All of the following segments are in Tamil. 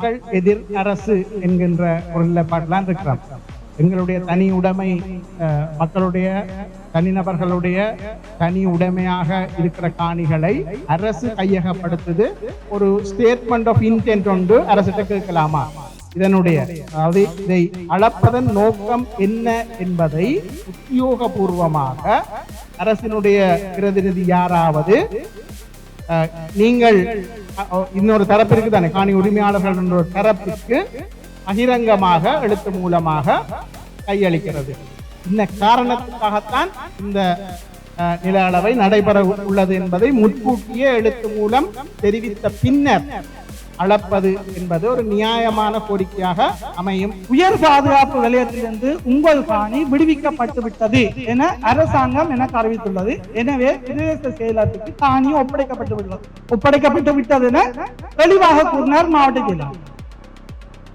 மக்கள் எதிர் அரசு என்கின்ற ஒரு நிலைப்பாட்டில் இருக்கிறோம். எங்களுடைய தனி உடைமை, மக்களுடைய தனிநபர்களுடைய தனி உடைமையாக இருக்கிற காணிகளை அரசு கையகப்படுத்துது. ஒரு ஸ்டேட்மெண்ட் ஆஃப் இன்டென்ட் ஒன்று அரசிட்ட கேட்கலாமா? இதனுடைய அதாவது இதை அளப்பதன் நோக்கம் என்ன என்பதை உத்தியோகபூர்வமாக அரசினுடைய பிரதிநிதி யாராவது நீங்கள் இன்னொரு தரப்பிற்கு தானே, காணி உரிமையாளர்கள் என்ற ஒரு தரப்பிற்கு பகிரங்கமாக எழுத்து மூலமாக கையளிக்கிறது. இந்த காரணத்துக்காகத்தான் இந்த நில அளவை நடைபெற உள்ளது என்பதை முன்கூட்டியே எழுத்து மூலம் தெரிவித்த பின்னர் அளப்பது என்பது ஒரு நியாயமான கோரிக்கையாக அமையும். உயர் பாதுகாப்பு நிலையத்திலிருந்து உங்கள் காணி விடுவிக்கப்பட்டு விட்டது என அரசாங்கம் எனக்கு அறிவித்துள்ளது. எனவே பிரதேச செயலகத்துக்கு காணி ஒப்படைக்கப்பட்டு விட்டது என தெளிவாக கூறினார் மாவட்ட செயலாளர்.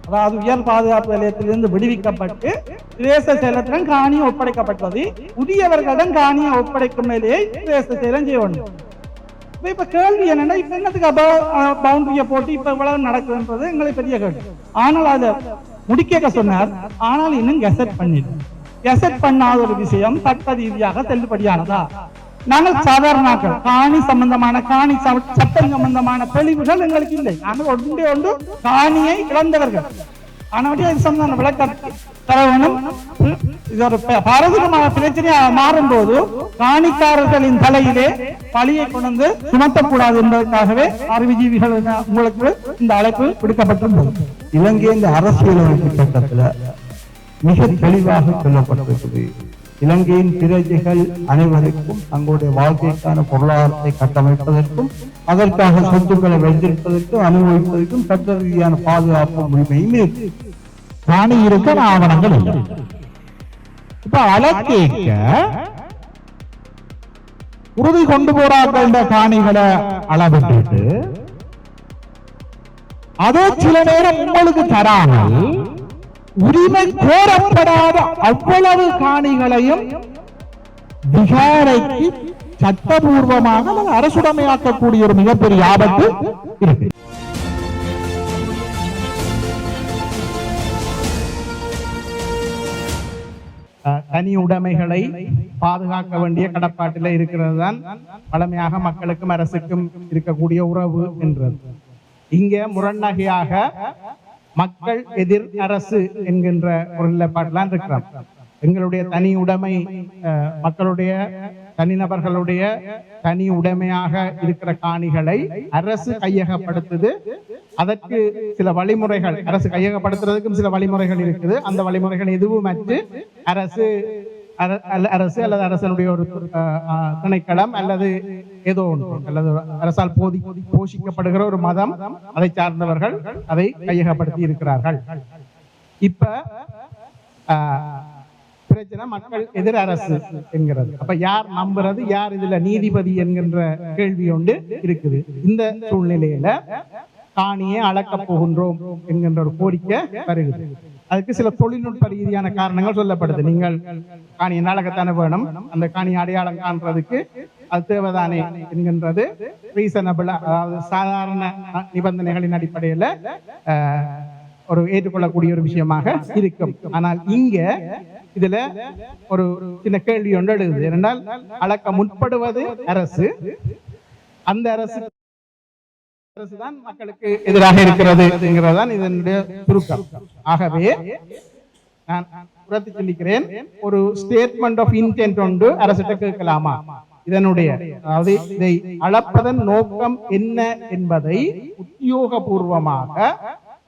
அதாவது உயர் பாதுகாப்பு நிலையத்திலிருந்து விடுவிக்கப்பட்டு பிரதேச செயலகத்திடம் காணி ஒப்படைக்கப்பட்டது. உரியவர்களிடம் காணியை ஒப்படைக்கும் மேலேயே பிரதேச செயலம் செய்ய வேண்டும். இப்ப கேள்வி என்னன்னா, இப்ப என்னத்துக்கு பவுண்டரிய போட்டு இப்ப இவ்வளவு நடக்குதுன்றது எங்களுக்கு பெரிய கேள்வி. ஆனால் அதை முடிக்க சொன்னார். ஆனால் இன்னும் கெசட் பண்ணிடு. கெசட் பண்ணாத ஒரு விஷயம் சட்ட ரீதியாக செல்லுபடியானதா? நாங்கள் சாதாரண காணி சம்பந்தமான காணி சட்டம் சம்பந்தமான தெளிவுகள் எங்களுக்கு இல்லை. நாங்கள் ஒன்று காணியை இழந்தவர்கள். ஆனால் இது சம்பந்தமான விளக்கம் தரவணும். இது ஒரு பாரதூரமான பிரச்சனையா மாறும் போது காணிக்காரர்களின் தலையிலே பழியை கொண்டு சுமத்தக்கூடாது என்பதற்காகவே அறிவுஜீவிகள் உங்களுக்கு இந்த அழைப்பு விடுக்கப்பட்டிருந்தது. இலங்கை இந்த அரசியலமைப்பு சட்டத்தில் மிக தெளிவாக சொல்லப்பட்டிருக்கிறது. இலங்கையின் பிரஜைகள் அனைவருக்கும் தங்களுடைய வாழ்க்கைக்கான பொருளாதாரத்தை கட்டமைப்பதற்கும் அதற்காக சொத்துக்களை வைத்திருப்பதற்கும் அனுபவிப்பதற்கும் சட்ட ரீதியான பாதுகாப்பு உரிமையும் இருக்கு. காணி இருக்க ஆவணங்கள் இல்லை. இப்ப அலக்கேக்க உறுதி கொண்டு போறாங்க காணிகளை அளவிட்டு அதே சில நேரம் உங்களுக்கு தராமல் உரிமை கோரப்படாத அவ்வளவு காணிகளையும் விசாரைக்கு சட்டபூர்வமாக அரசுடைமையாக்கக்கூடிய ஒரு மிகப்பெரிய ஆபத்து இருக்கு. தனி உடைமைகளை பாதுகாக்க வேண்டிய கடப்பாட்டில் இருக்கிறது தான் பழமையாக மக்களுக்கும் அரசுக்கும் இருக்கக்கூடிய உறவு என்றது. இங்க முரண்நகையாக மக்கள் எதிர் அரசு என்கின்ற ஒரு நிலைப்பாட்டில் இருக்கிறோம். எங்களுடைய தனி உடைமை, மக்களுடைய தனிநபர்களுடைய தனி உடைமையாக இருக்கிற காணிகளை அரசு கையகப்படுத்துது. அதற்கு சில வழிமுறைகள், அரசு கையகப்படுத்துறதுக்கும் சில வழிமுறைகள் இருக்குது. அந்த வழிமுறைகள் எதுவும் மற்ற அரசு அல்லது அரசனுடைய ஒரு திணைக்களம் அல்லது ஏதோ ஒன்று அல்லது அரசால் போஷிக்கப்படுகிற ஒரு மதம், அதை சார்ந்தவர்கள் அதை கையகப்படுத்தி இருக்கிறார்கள். இப்ப பிரச்சனை மக்கள் எதிர் அரசு என்கிறது. அப்ப யார் நம்புறது, யார் இதுல நீதிபதி என்கின்ற கேள்வி ஒன்று இருக்குது. இந்த சூழ்நிலையில காணியை அளக்கப் போகின்றோம் என்கின்ற ஒரு கோரிக்கை வருகிறது. அதுக்கு சில தொழில்நுட்ப ரீதியான காரணங்கள் சொல்லப்படுது. நீங்கள் காணியை அளக்கத்தானே வேணும், அந்த காணியை அடையாளம் காண்றதுக்கு அது தேவைதானே என்கின்றது ரீசனபிள், அதாவது சாதாரண நிபந்தனைகளின் அடிப்படையில ஒரு ஏற்றுக்கொள்ளக்கூடிய ஒரு விஷயமாக இருக்கும். ஆனால் இங்க இதுல ஒரு சின்ன கேள்வி ஒன்று எழுது. ஏனென்றால் அளக்க முற்படுவது அரசு, அந்த அரசுதான் மக்களுக்கு எதிராக இருக்கிறது என்கிறதான் இதனுடைய சுருக்கம். ஆகவே நான் உரத்து சொல்லிக்கிறேன், ஒரு ஸ்டேட்மெண்ட் ஆஃப் இன்டென்ட் ஒன்று அரசிட்ட கேட்கலாமா? இதனுடைய அதாவது இதை அளப்பதன் நோக்கம் என்ன என்பதை உத்தியோகபூர்வமாக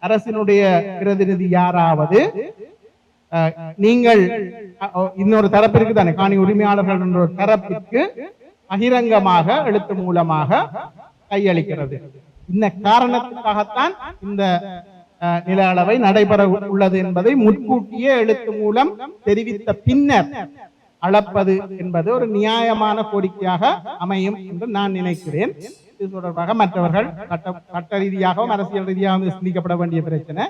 அரசினுடைய பிரதிநிதி யாராவது நீங்கள் இன்னொரு தரப்பிற்கு தானே, காணி உரிமையாளர்கள் என்ற ஒரு தரப்பிற்கு பகிரங்கமாக எழுத்து மூலமாக கையளிக்கிறது. இந்த காரணத்துக்காகத்தான் இந்த நில அளவை நடைபெற உள்ளது என்பதை முன்கூட்டியே எழுத்து மூலம் தெரிவித்த பின்னர் அளப்பது என்பது ஒரு நியாயமான கோரிக்கையாக அமையும் என்று நான் நினைக்கிறேன். இது தொடர்பாக மற்றவர்கள் சட்ட ரீதியாகவும் அரசியல் ரீதியாகவும் சிந்திக்கப்பட வேண்டிய பிரச்சனை,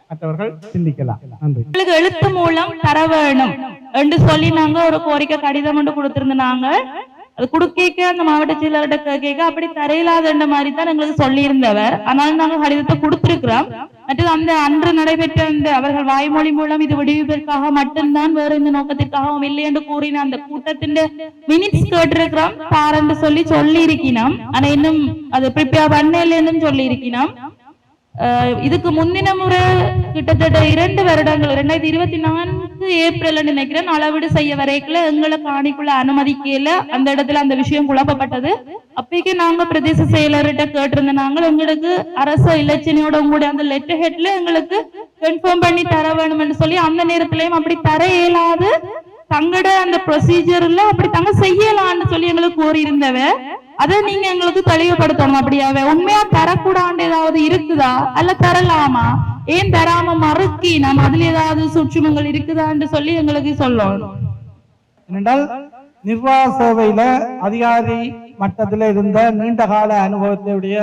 மற்றவர்கள் சிந்திக்கலாம். நன்றி. எழுத்து மூலம் தர வேணும் என்று சொல்லி நாங்க ஒரு கோரிக்கை கடிதம் ஒன்று கொடுத்திருந்தாங்க. அது குடுக்க அந்த மாவட்ட செயலர்கிட்ட கேட்க அப்படி தரையில்லாத மாதிரி தான் எங்களுக்கு சொல்லி இருந்தவர். அதனால நாங்க கடிதத்தை கொடுத்திருக்கிறோம். மற்றது அந்த அன்று நடைபெற்ற அந்த அவர்கள் வாய்மொழி மூலம் இது விடுவிப்பதற்காக மட்டும்தான், வேற இந்த நோக்கத்திற்காகவும் இல்லை என்று கூறின அந்த கூட்டத்தின் மினிட்ஸ் கேட்டிருக்கிறோம் பாருன்னு சொல்லி இருக்கணும். ஆனா இன்னும் அது ப்ரிப்பேர் பண்ணலன்னு சொல்லி இருக்கணும். இதுக்கு முந்தின முறை கிட்டத்தட்ட 2 வருடங்கள் 2024 ஏப்ரல் நினைக்கிறேன் அளவீடு செய்ய வரைக்குள்ள எங்களை காணிக்குள்ள அனுமதிக்கல. அந்த இடத்துல அந்த விஷயம் குழப்பப்பட்டது. அப்பைக்கு நாங்க பிரதேச செயலர்கிட்ட கேட்டிருந்த நாங்கள் எங்களுக்கு அரசு இலச்சினையோட உங்களுடைய அந்த லெட்டர் ஹெட்ல எங்களுக்கு கன்ஃபார்ம் பண்ணி தர வேணும் என்று சொல்லி அந்த நேரத்திலையும் அப்படி தர இயலாது, தங்கட அந்த ப்ரொசீஜர்ல அப்படி தங்க செய்யலான்னு சொல்லி எங்களுக்கு கூறியிருந்தவ. அதை நீங்க எங்களுக்கு தெளிவுபடுத்தணும். அப்படியாவே உண்மையா தரக்கூடாது ஏதாவது இருக்குதா அல்ல தரலாமா, ஏன் தராம மறுக்கி நம்ம அதுல ஏதாவது சூட்சுமங்கள் இருக்குதான்னு சொல்லி எங்களுக்கு சொல்லணும். ஏனென்றால் நிர்வாக சேவையில அதிகாரி மட்டத்தில் இருந்த நீண்ட கால அனுபவத்தையுடைய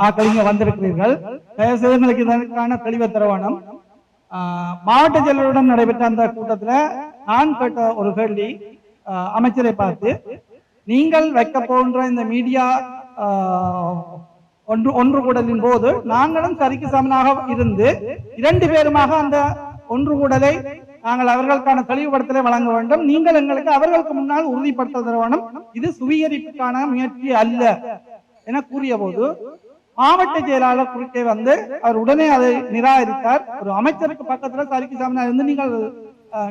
ஆக்களிங்க வந்திருக்கிறீர்கள். தயவுசெய்து எங்களுக்கு இதற்கான தெளிவை தரவானம். மாவட்ட செயலருடன் நடைபெற்ற அந்த கூட்டத்துல நான் கேட்ட ஒரு கேள்வி அமைச்சரை பார்த்து, நீங்கள் வைக்க போன்ற இந்த மீடியா ஒன்று கூடலின் போது நாங்களும் சரிக்கு சமனாக இருந்து 2 பேருமாக அந்த ஒன்று கூடலை நாங்கள் அவர்களுக்கான தெளிவுபடுத்தலை வழங்க வேண்டும். நீங்கள் எங்களுக்கு அவர்களுக்கு முன்னால் உறுதிப்படுத்த தருவணும். இது சுவீகரிப்புக்கான முயற்சி அல்ல என கூறிய போது மாவட்ட செயலாளர் குறுக்கே வந்து அவர் உடனே அதை நிராகரித்தார். ஒரு அமைச்சருக்கு பக்கத்துல சரிக்கு சமனா இருந்து நீங்கள்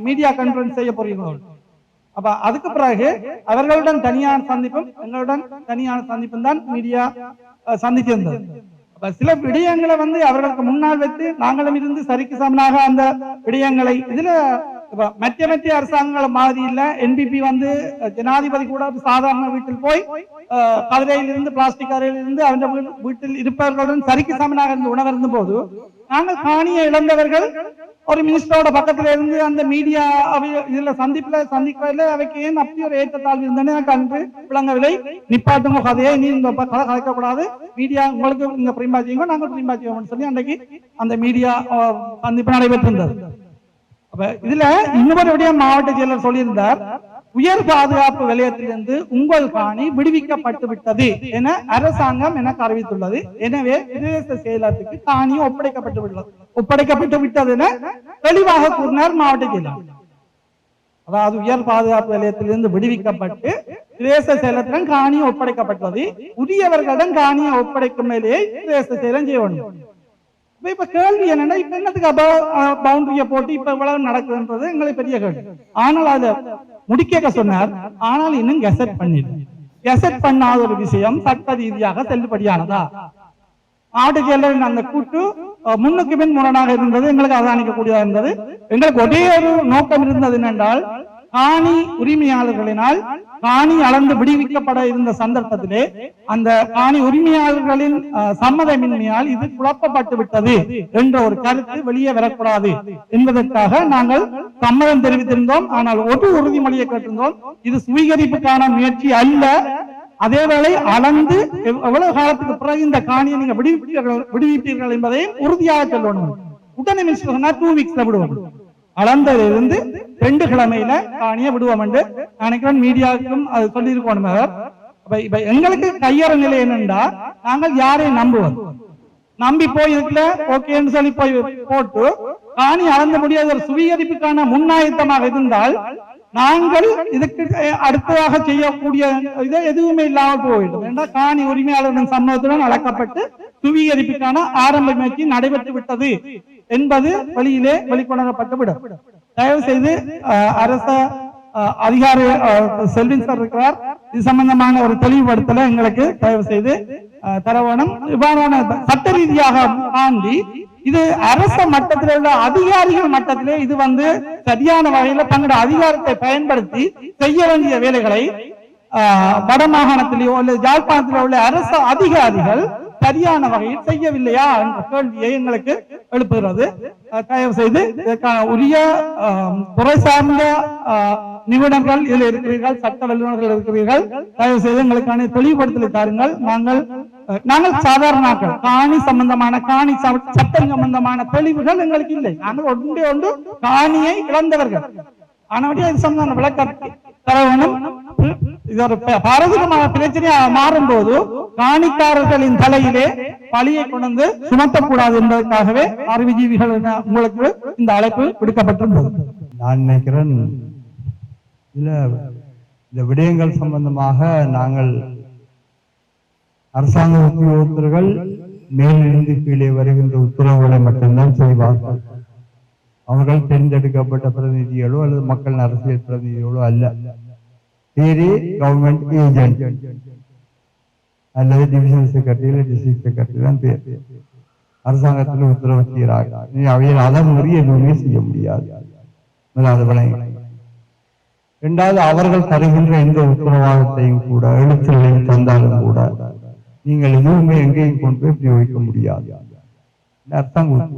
மீடியா கான்பரன்ஸ் செய்ய போறீர்கள். அப்ப அதுக்கு பிறகு அவர்களுடன் தனியான சந்திப்பும் எங்களுடன் தனியான சந்திப்பும் தான் மீடியா சந்திச்சிருந்தது. அப்ப சில விடயங்களை வந்து அவர்களுக்கு முன்னால் வைத்து நாங்களும் இருந்து சரிக்கு சமனாக அந்த விடயங்களை இதுல மத்திய அரசாங்கங்கள மாதிரி இல்ல. என்பிபி வந்து ஜனாதிபதி கூட ஒரு சாதாரண வீட்டில் போய் கதிரையிலிருந்து பிளாஸ்டிக் அறையிலிருந்து அவர்கள் வீட்டில் இருப்பவர்களுடன் சரிக்கு சமனாக இருந்து உணவருந்த போது நாங்கள் காணியை இழந்தவர்கள் ஒரு மினிஸ்டரோட பக்கத்துல இருந்து அந்த மீடியா இதுல சந்திக்கிறதுல அவைக்கு ஏன் அப்படி ஒரு ஏற்றத்தாழ்வு இருந்தேன்னு எனக்கு அன்று விளங்கவில்லை. நிப்பாட்டுங்க கதையை, நீ இந்த கதை கலைக்க கூடாது, மீடியா உங்களுக்கு இங்க பிரிம்பாச்சிங்க நாங்கள் பிரிம்பாச்சியோம்னு சொல்லி அன்றைக்கு அந்த மீடியா சந்திப்பு நடைபெற்றிருந்தது. அப்ப இதுல இன்னொரு மாவட்ட செயலர் சொல்லியிருந்தார், உயர் பாதுகாப்பு வலயத்திலிருந்து உங்கள் காணி விடுவிக்கப்பட்டு விட்டது என அரசாங்கம் எனக்கு அறிவித்துள்ளது. எனவே பிரதேச செயலகத்துக்கு காணி ஒப்படைக்கப்பட்டு விட்டது என தெளிவாக கூறினார் மாவட்ட செயலர். அதாவது உயர் பாதுகாப்பு வலயத்திலிருந்து விடுவிக்கப்பட்டு பிரதேச செயலகத்திடம் காணி ஒப்படைக்கப்பட்டது. உரியவர்களிடம் காணியை ஒப்படைக்கும் மேலேயே பிரதேச செயலம் செய்ய வேண்டும். இப்ப கேள்வி என்னன்னா, இப்ப என்னத்துக்கு பவுண்டரிய போட்டு இப்ப இவ்வளவு நடக்குதுன்றது எங்களுக்கு பெரிய கேள்வி. ஆனால் அதுல முடிக்க சொன்னார், ஆனால் இன்னும் கெசட் பண்ணிடு. கெசட் பண்ணாத ஒரு விஷயம் சட்ட ரீதியாக செல்லுபடியானதா? மாவட்ட செயலரின் அந்த கூட்டு முன்னுக்கு பின் முரணாக இருந்தது, எங்களுக்கு அவதானிக்கக்கூடியதா இருந்தது. எங்களுக்கு ஒரே ஒரு நோக்கம் இருந்தது என்னென்றால், காணி உரிமையாளர்களினால் காணி அளந்து விடுவிக்கப்பட இருந்த சந்தர்ப்பத்திலே அந்த காணி உரிமையாளர்களின் சம்மதமின்மையால் இது குழப்பப்பட்டு விட்டது என்ற ஒரு கருத்து வெளியே வரக்கூடாது என்பதற்காக நாங்கள் சம்மதம் தெரிவித்திருந்தோம். ஆனால் ஒரு உறுதிமொழியை கேட்டிருந்தோம், இது சுவீகரிப்புக்கான முயற்சி அல்ல. அதேவேளை அளந்து எவ்வளவு காலத்துக்கு பிறகு இந்த காணியை நீங்க விடுவிப்பீர்கள் என்பதையும் உறுதியாக சொல்லணும். உடனே மினிஸ்டர் சொன்னா 2 வீக்ஸ்ல விடுவோம், அளந்ததிலிருந்து 2 கிழமையில காணியை விடுவோம் என்று நினைக்கிறேன். மீடியாவுக்கும் அது சொல்லி இருக்கணும். இப்ப எங்களுக்கு கையற நிலை என்னண்டா, நாங்கள் யாரையும் நம்புவோம், நம்பி போய் இருக்குல்ல ஓகேன்னு சொல்லி போய் போட்டு காணி அளந்த முடியாத ஒரு சுவீகரிப்புக்கான முன்னாயத்தமாக இருந்தால் நாங்கள் இதுக்கு அடுத்ததாக செய்யக்கூடிய இதை எதுவுமே இல்லாமல் போயிடும். ஏன்னா காணி உரிமையாளர்களின் சம்மதத்துடன் அளக்கப்பட்டு சுவீகரிப்புக்கான ஆரம்ப முயற்சி நடைபெற்று விட்டது என்பது வெளியிலே வெளிக்கொணரப்பட்டுவிடும். தயவு செய்து அரச அதிகாரி செல்வின் சார் இருக்கிறார், இது சம்பந்தமான ஒரு தெளிவுபடுத்தல எங்களுக்கு தயவு செய்து தரவேணும். இவ்வாறான சட்ட ரீதியாக தாண்டி இது அரச மட்டத்தில் உள்ள அதிகாரிகள் மட்டத்திலே இது வந்து சரியான வகையில தங்களுடைய அதிகாரத்தை பயன்படுத்தி செய்ய வேண்டிய வேலைகளை வடமாகாணத்திலேயோ அல்லது யாழ்ப்பாணத்திலோ உள்ள அரசு அதிகாரிகள் சரியான வகையில் செய்யவில்லையா என்ற கேள்வியை எங்களுக்கு எழுப்புகிறது. தயவு செய்து இதற்கான உரிய துறை சார்ந்த நிபுணர்கள் இதில் இருக்கிறீர்கள், சட்ட வல்லுநர்கள் இருக்கிறீர்கள், தயவு செய்து எங்களுக்கான தெளிவுபடுத்தலை தாருங்கள். நாங்கள் சாதாரண காணி சம்பந்தமான காணி சட்டம் சம்பந்தமான தெளிவுகள் எங்களுக்கு இல்லை. நாங்கள் ஒன்று காணியை இழந்தவர்கள், ஆனால் இது சம்பந்தமான விளக்கத்தை தர வேணும். இது ஒரு பாரதூரமான பிரச்சனையாக மாறும் போது காணிக்காரர்களின் தலையிலே பழியை கொண்டு சுமத்தக்கூடாது என்பதற்காகவே அறிவுஜீவிகள் என உங்களுக்கு இந்த அழைப்பு விடுக்கப்பட்டிருந்தது. நான் நினைக்கிறேன் இந்த விடயங்கள் சம்பந்தமாக நாங்கள் அரசாங்க உத்தியோகத்தர்கள் மேலிருந்து கீழே வருகின்ற உத்தரவுகளை மட்டும்தான் செய்வார்கள். அவர்கள் தேர்ந்தெடுக்கப்பட்ட பிரதிநிதிகளோ அல்லது மக்கள் அரசியல் பிரதிநிதிகளோ அல்ல. தேரி கவர்மெண்ட் ஏஜென்ட் அல்லது டிவிஷன் செக்ரட்டரி டிஸ்ட்ரிக்ட் செக்ரட்டரி தான் பேர். அரசாங்கத்தில் உத்தரவு செய்கிறார்கள். அவையில் அதை மீறி எதுவுமே செய்ய முடியாது. இரண்டாவது, அவர்கள் தருகின்ற எந்த உத்தரவாதத்தையும் கூட எழுத்துகளையும் தந்தாலும் கூட நீங்கள் எதுவுமே எங்கேயும் கொண்டு போய் பிரயோகிக்க முடியாது. அரசாங்கம்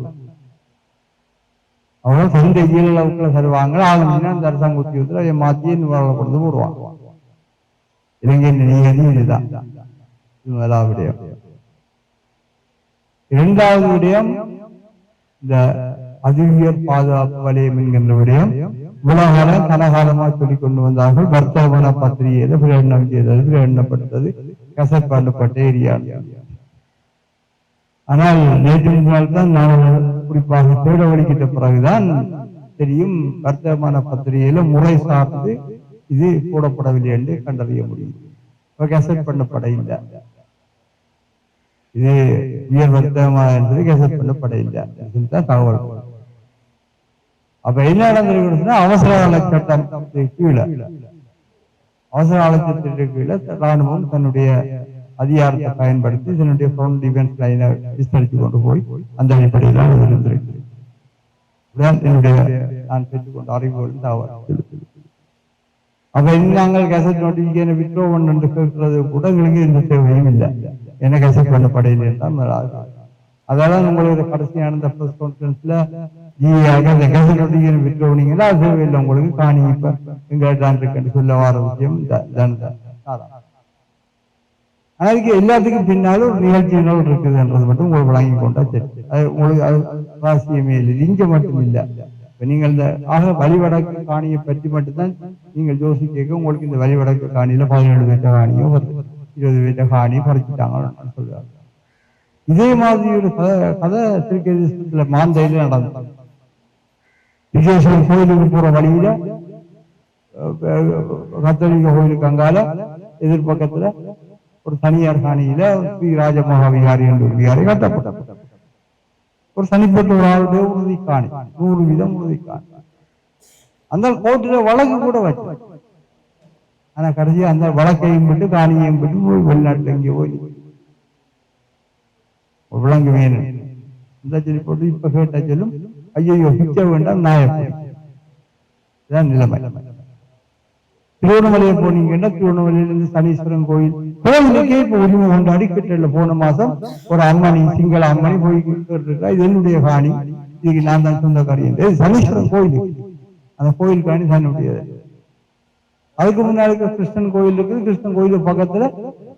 அவர்கள் சொந்த இயல் அளவுக்குள்ள தருவாங்க. ஆளுமைனா அந்த அரசாங்க உத்தியோகத்தில் அதை மாற்றி கொண்டு போடுவாங்க. இலங்கையின் நியதி இதுதான். இது முதலாவது விடயம். இரண்டாவது விடயம், இந்த அதிவியர் பாதுகாப்பு வலயம் என்கின்ற விடயம் உலகால கனகாலமாக சொல்லிக் கொண்டு வந்தார்கள். வர்த்தமான பத்திரிகையில பிரகடனம் செய்தது, பிரகடனப்பட்டது, கசட் பண்ணப்பட்ட ஏரியா. ஆனால் நேற்று நாள் தான் நாங்கள் குறிப்பாக தேட வழிகிட்ட பிறகுதான் தெரியும், வர்த்தமான பத்திரிகையில முறை சார்ந்து இது போடப்படவில்லை என்று கண்டறிய முடியும். கசட் பண்ணப்பட இல்லை, இது உயர் வர்த்தகமா என்பது கசட் பண்ணப்பட இல்லை தான் தகவல். அப்ப என்ன நடந்திருக்குன்னா, அவசர கால சட்டத்திற்கு கீழே, அவசர கால சட்டத்திற்கு கீழே ராணுவம் தன்னுடைய அதிகாரத்தை பயன்படுத்தி இதனுடைய ஃப்ரண்ட் டிஃபென்ஸ் லைனை விஸ்தரித்து கொண்டு போய் அந்த அடிப்படையில் இருந்திருக்கு. என்னுடைய நான் பெற்றுக்கொண்ட அறிவுகள் தகவல். அப்ப நாங்கள் கசட் நோட்டிபிகேஷன் விட்ரோ என்று கேட்கறது கூட எங்களுக்கு எந்த தேவையும் இல்லை. என்ன கசட் பண்ணப்படையில் என்றால் அதான் உங்களுக்கு கடைசியான இந்த பிரஸ் கான்ஃபரன்ஸ்ல கசட் நோட்டிபிகேஷன் விட்ரோ பண்ணீங்கன்னா அது தேவையில்லை உங்களுக்கு. காணி இப்ப எங்கிட்ட இருக்குன்னு சொல்ல வர விஷயம் அதுக்கு எல்லாத்துக்கும் பின்னாலும் ஒரு நிகழ்ச்சி இருக்குதுன்றது மட்டும் உங்களுக்கு வழங்கி கொண்டா சரி. அது உங்களுக்கு அது அவசியமே இல்லை. இங்க மட்டும் இல்லை. இப்ப நீங்கள் இந்த வழிவடக்கு காணியை பற்றி மட்டும்தான் நீங்கள் யோசிக்க உங்களுக்கு இந்த வழிவடக்கு காணியில 17 பேட்ட காணியோ 20 பேட்ட காணியோ பறிச்சுட்டாங்கன்னு சொல்றாங்க. இதே மாதிரி ஒரு கதை திருக்கேதீஸ்வரத்துல மாந்தையில நடந்தது. விஜயேஸ்வரன் கோயிலுக்கு போற வழியில கத்தோலிக்க கோயிலுக்கு அங்கால எதிர்பக்கத்துல ஒரு தனியார் காணியில ஸ்ரீ ராஜமகா விகாரி என்ற ஒரு விகாரி கட்டப்பட்ட ஒரு தனிப்பட்ட ஒரு ஆளுடைய உறுதி காணி, 100 வீதம் உறுதி காணி. அந்த கோர்ட்டுல வழக்கு கூட வச்சு, ஆனா கடைசியா அந்த வழக்கையும் விட்டு காணியையும் விட்டு போய் வெளிநாட்டுல இங்கே போய் விளங்கு வேணும் இந்த சொல்லி போட்டு இப்ப கேட்ட சொல்லும் ஐயோ பிச்ச வேண்டாம் நாயதான் நிலைமை. திருவண்ணாமலையை போனீங்கன்னா திருவண்ணாமலையிலிருந்து சனீஸ்வரன் கோயிலுக்கே இப்ப உரிமை கொண்டாடி கிட்ட போன மாசம் ஒரு அம்மணி சிங்கள அம்மணி போய் இருக்கா, இது என்னுடைய காணி, இதுக்கு நான் தான் சொந்தக்காரி என்று சனீஸ்வரன் கோயில். அந்த கோயில் காணி தன்னுடையது. அதுக்கு முன்னாடி கிருஷ்ணன் கோயில் இருக்குது. கிருஷ்ணன் கோயிலுக்கு பக்கத்துல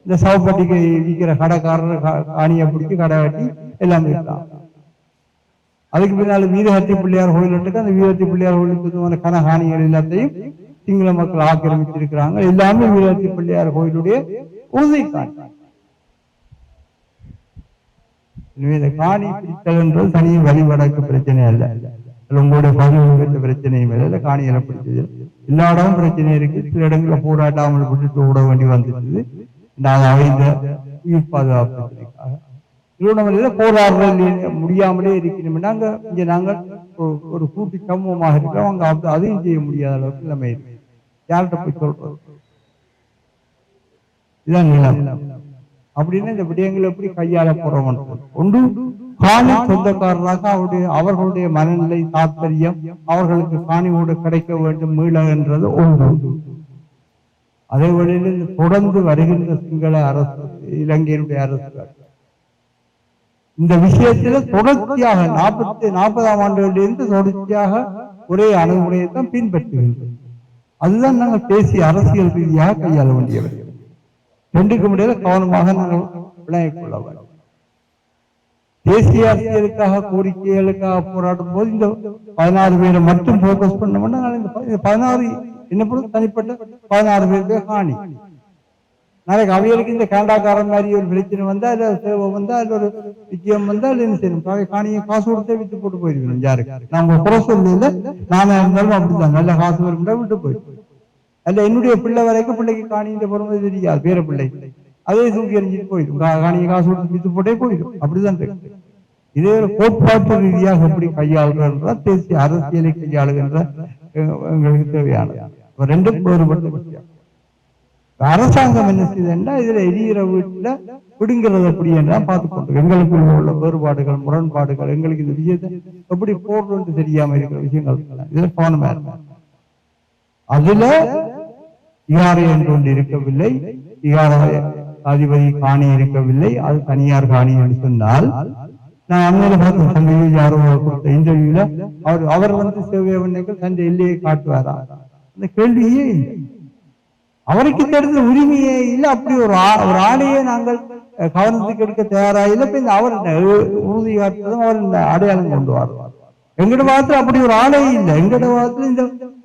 இந்த சவப்பட்டிக்கு விற்கிற கடைக்காரர் காணியை பிடிச்சி கடை கட்டி எல்லாமே இருக்கான். அதுக்கு பின்னால வீரஹத்தி பிள்ளையார் கோயில் இருக்கு. அந்த வீரஹத்தி பிள்ளையார் கோயிலுக்கு கனகாணிகள் எல்லாத்தையும் சிங்கள மக்கள் ஆக்கிரமித்திருக்கிறாங்க. எல்லாமே வீரஹத்தி பிள்ளையார் கோயிலுடைய உறுதி காணி. இந்த காணி பிடித்தல் என்றது தனிய வழிவடக்கு பிரச்சனை அல்ல. உங்களுடைய பகுதி பிரச்சனையும் இல்லை. காணிகளை பிடிச்சது எல்லா இடமும் பிரச்சனை இருக்கு. சில இடங்களில் போராட்டாமல் விட்டுட்டு விட வேண்டி வந்துருக்குது. இந்த உயிர் பாதுகாப்பு பிரச்சனைக்காக திருவண்ணாமலையில போராடுறது முடியாமலே இருக்கணும்னா இங்க நாங்கள் ஒரு கூட்டு சமூகமாக இருக்கிறோம். அங்க அதையும் செய்ய முடியாத அளவுக்கு எல்லாமே இருக்கு. யார்கிட்ட போய் சொல்றது? இதுதான் நிலம். அப்படின்னா இந்த விடயங்களை எப்படி கையாள போறோம்? ஒன்று காணி சொந்தக்காரராக அவர்களுடைய மனநிலை தாற்பயம், அவர்களுக்கு காணியோடு கிடைக்க வேண்டும் மீள என்றது ஒன்று. அதே வழியில் தொடர்ந்து வருகின்ற சிங்கள அரசு, இலங்கையினுடைய அரசு இந்த விஷயத்துல தொடர்ச்சியாக 40ஆம் ஆண்டுகளிலிருந்து தொடர்ச்சியாக ஒரே அணுகுமுறையை தான் பின்பற்றுகின்றோம். அதுதான் நாங்கள் பேசிய அரசியல் ரீதியாக கையாள வேண்டியவர்கள். ரெண்டுக்கு முடியாத கவனமாக நாங்கள் விளங்கிக் கொள்ள வேண்டும். தேசிய அரசியலுக்காக கோரிக்கைகளுக்காக போராடும் போது இந்த 16 பேரை மட்டும் போக்கஸ் பண்ணோம்னா இந்த 16 என்ன பொறுத்து தனிப்பட்ட 16 பேருக்கு காணி. நாளைக்கு அவைகளுக்கு இந்த கேண்டாக்காரன் மாதிரி ஒரு பிரச்சனை வந்தா இல்ல சேவை வந்தா இல்ல ஒரு விஜயம் வந்தா இல்ல என்ன செய்யணும், காணியை காசு கொடுத்தே விட்டு போட்டு போயிருக்கணும். யாருக்கு நாங்க குறை சொல்லல, நானா இருந்தாலும் அப்படித்தான், நல்ல காசு வரும்னா விட்டு போயிடும். அல்ல என்னுடைய பிள்ளை வரைக்கும் பிள்ளைக்கு காணியின் பொறுமை தெரியாது, வேற பிள்ளை அதே தூக்கி எறிஞ்சிட்டு போயிடும், காணியை காசு கொடுத்து வித்து போட்டே போயிடும். அப்படிதான் இருக்கு. இதே ஒரு கோட்பாட்டு ரீதியாக எப்படி கையாளுகின்ற தேசிய அரசியலை கையாளுகின்ற எங்களுக்கு தேவையானது ரெண்டும் வேறுபட்ட விஷயம். அரசாங்கம் என்ன செய்யுதுன்னா இதுல எரிகிற வீட்டுல பிடுங்கிறது எப்படி என்றால் பார்த்துக்கொண்டு எங்களுக்குள்ள உள்ள வேறுபாடுகள் முரண்பாடுகள் எங்களுக்கு இந்த விஷயத்தை எப்படி போடுறது தெரியாம இருக்கிற விஷயங்கள் இதுல கவனமா இருக்கும். அதுல இகாரை என்று ஒன்று இருக்கவில்லை, இகார அதிபதி காணி இருக்கவில்லை, அது தனியார் காணி என்று சொன்னால் நான் அண்மையில பார்த்த சந்தையில் யாரோ கொடுத்த இன்டர்வியூல அவர் சேவையவர்கள் தன் எல்லையை காட்டுவாரா, அந்த கேள்வியே இல்லை. அவருக்கு தெரிந்த உரிமையே இல்லை. அப்படி ஒரு ஆணையை நாங்கள் கவனத்துக்கு எடுக்க தயாராக இப்ப இந்த அவர் உறுதி காட்டுறதும் அவர் இந்த அடையாளம் கொண்டு வருவார். எங்கட வாரத்துல அப்படி ஒரு ஆணை இல்லை. எங்கட வாரத்துல இந்த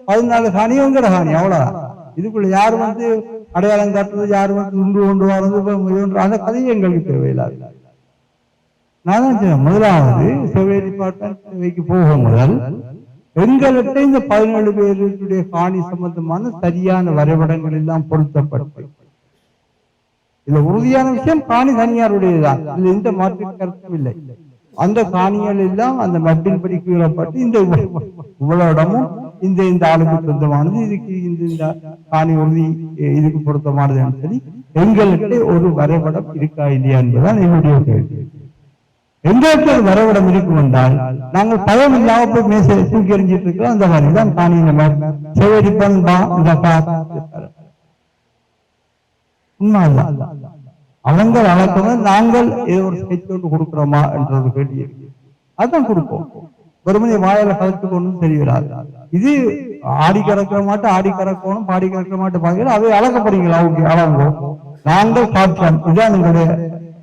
14 காணியும் எங்கட காணி அவ்வளவுதான். இதுக்குள்ள யாரு அடையாளம் காட்டுறது, யாரு உண்டு கொண்டு வர்றது, அந்த கதையை எங்களுக்கு தேவையில்லாது. நான் தான் முதலாவது சர்வே டிபார்ட்மெண்ட் போக முதல் எங்கள்கிட்ட இந்த 17 பேருடைய காணி சம்பந்தமான சரியான வரைபடங்கள் எல்லாம் பொருத்தப்பட்டு இதுல உறுதியான விஷயம் காணி தனியாருடையதுதான், இதுல எந்த மாற்று கருத்தும் இல்லை. அந்த காணிகள் எல்லாம் அந்த மட்டின் படி கீழப்பட்டு இந்த இவ்வளவு இடமும் இந்த ஆளுக்கு சொந்தமானது, இதுக்கு இந்த காணி உறுதி இதுக்கு பொருத்தமானது என்று சொல்லி எங்கள்கிட்ட ஒரு வரைபடம் இருக்கா இல்லையா என்பதுதான் என்னுடைய கேள்வி. எங்களுக்கு ஒரு வரைபடம் இருக்கும் என்றால் நாங்கள் பயம் இல்லாம போய் மேசையை தூக்கி எறிஞ்சிட்டு இருக்கிறோம். அந்த மாதிரி தான் காணி சேவடிப்பன் உண்மைதான். அவங்க வழக்கம் நாங்கள் ஏதோ ஒரு ஸ்கெட்ச் ஒன்று கொடுக்கிறோமா என்ற ஒரு கேள்வி இருக்கு. அதான் கொடுப்போம். வெறுமனை வாயில கலத்துக்கு ஒன்றும் தெரியவிடாது. இது ஆடி கறக்கிற மாட்டோம், ஆடி கறக்கணும், பாடி கறக்கிற மாட்டோம் பாக்கிறோம். அவை அழகப்படுறீங்களா? அளவோ நாங்கள் காட்டுறோம். இதுதான் எங்களுடைய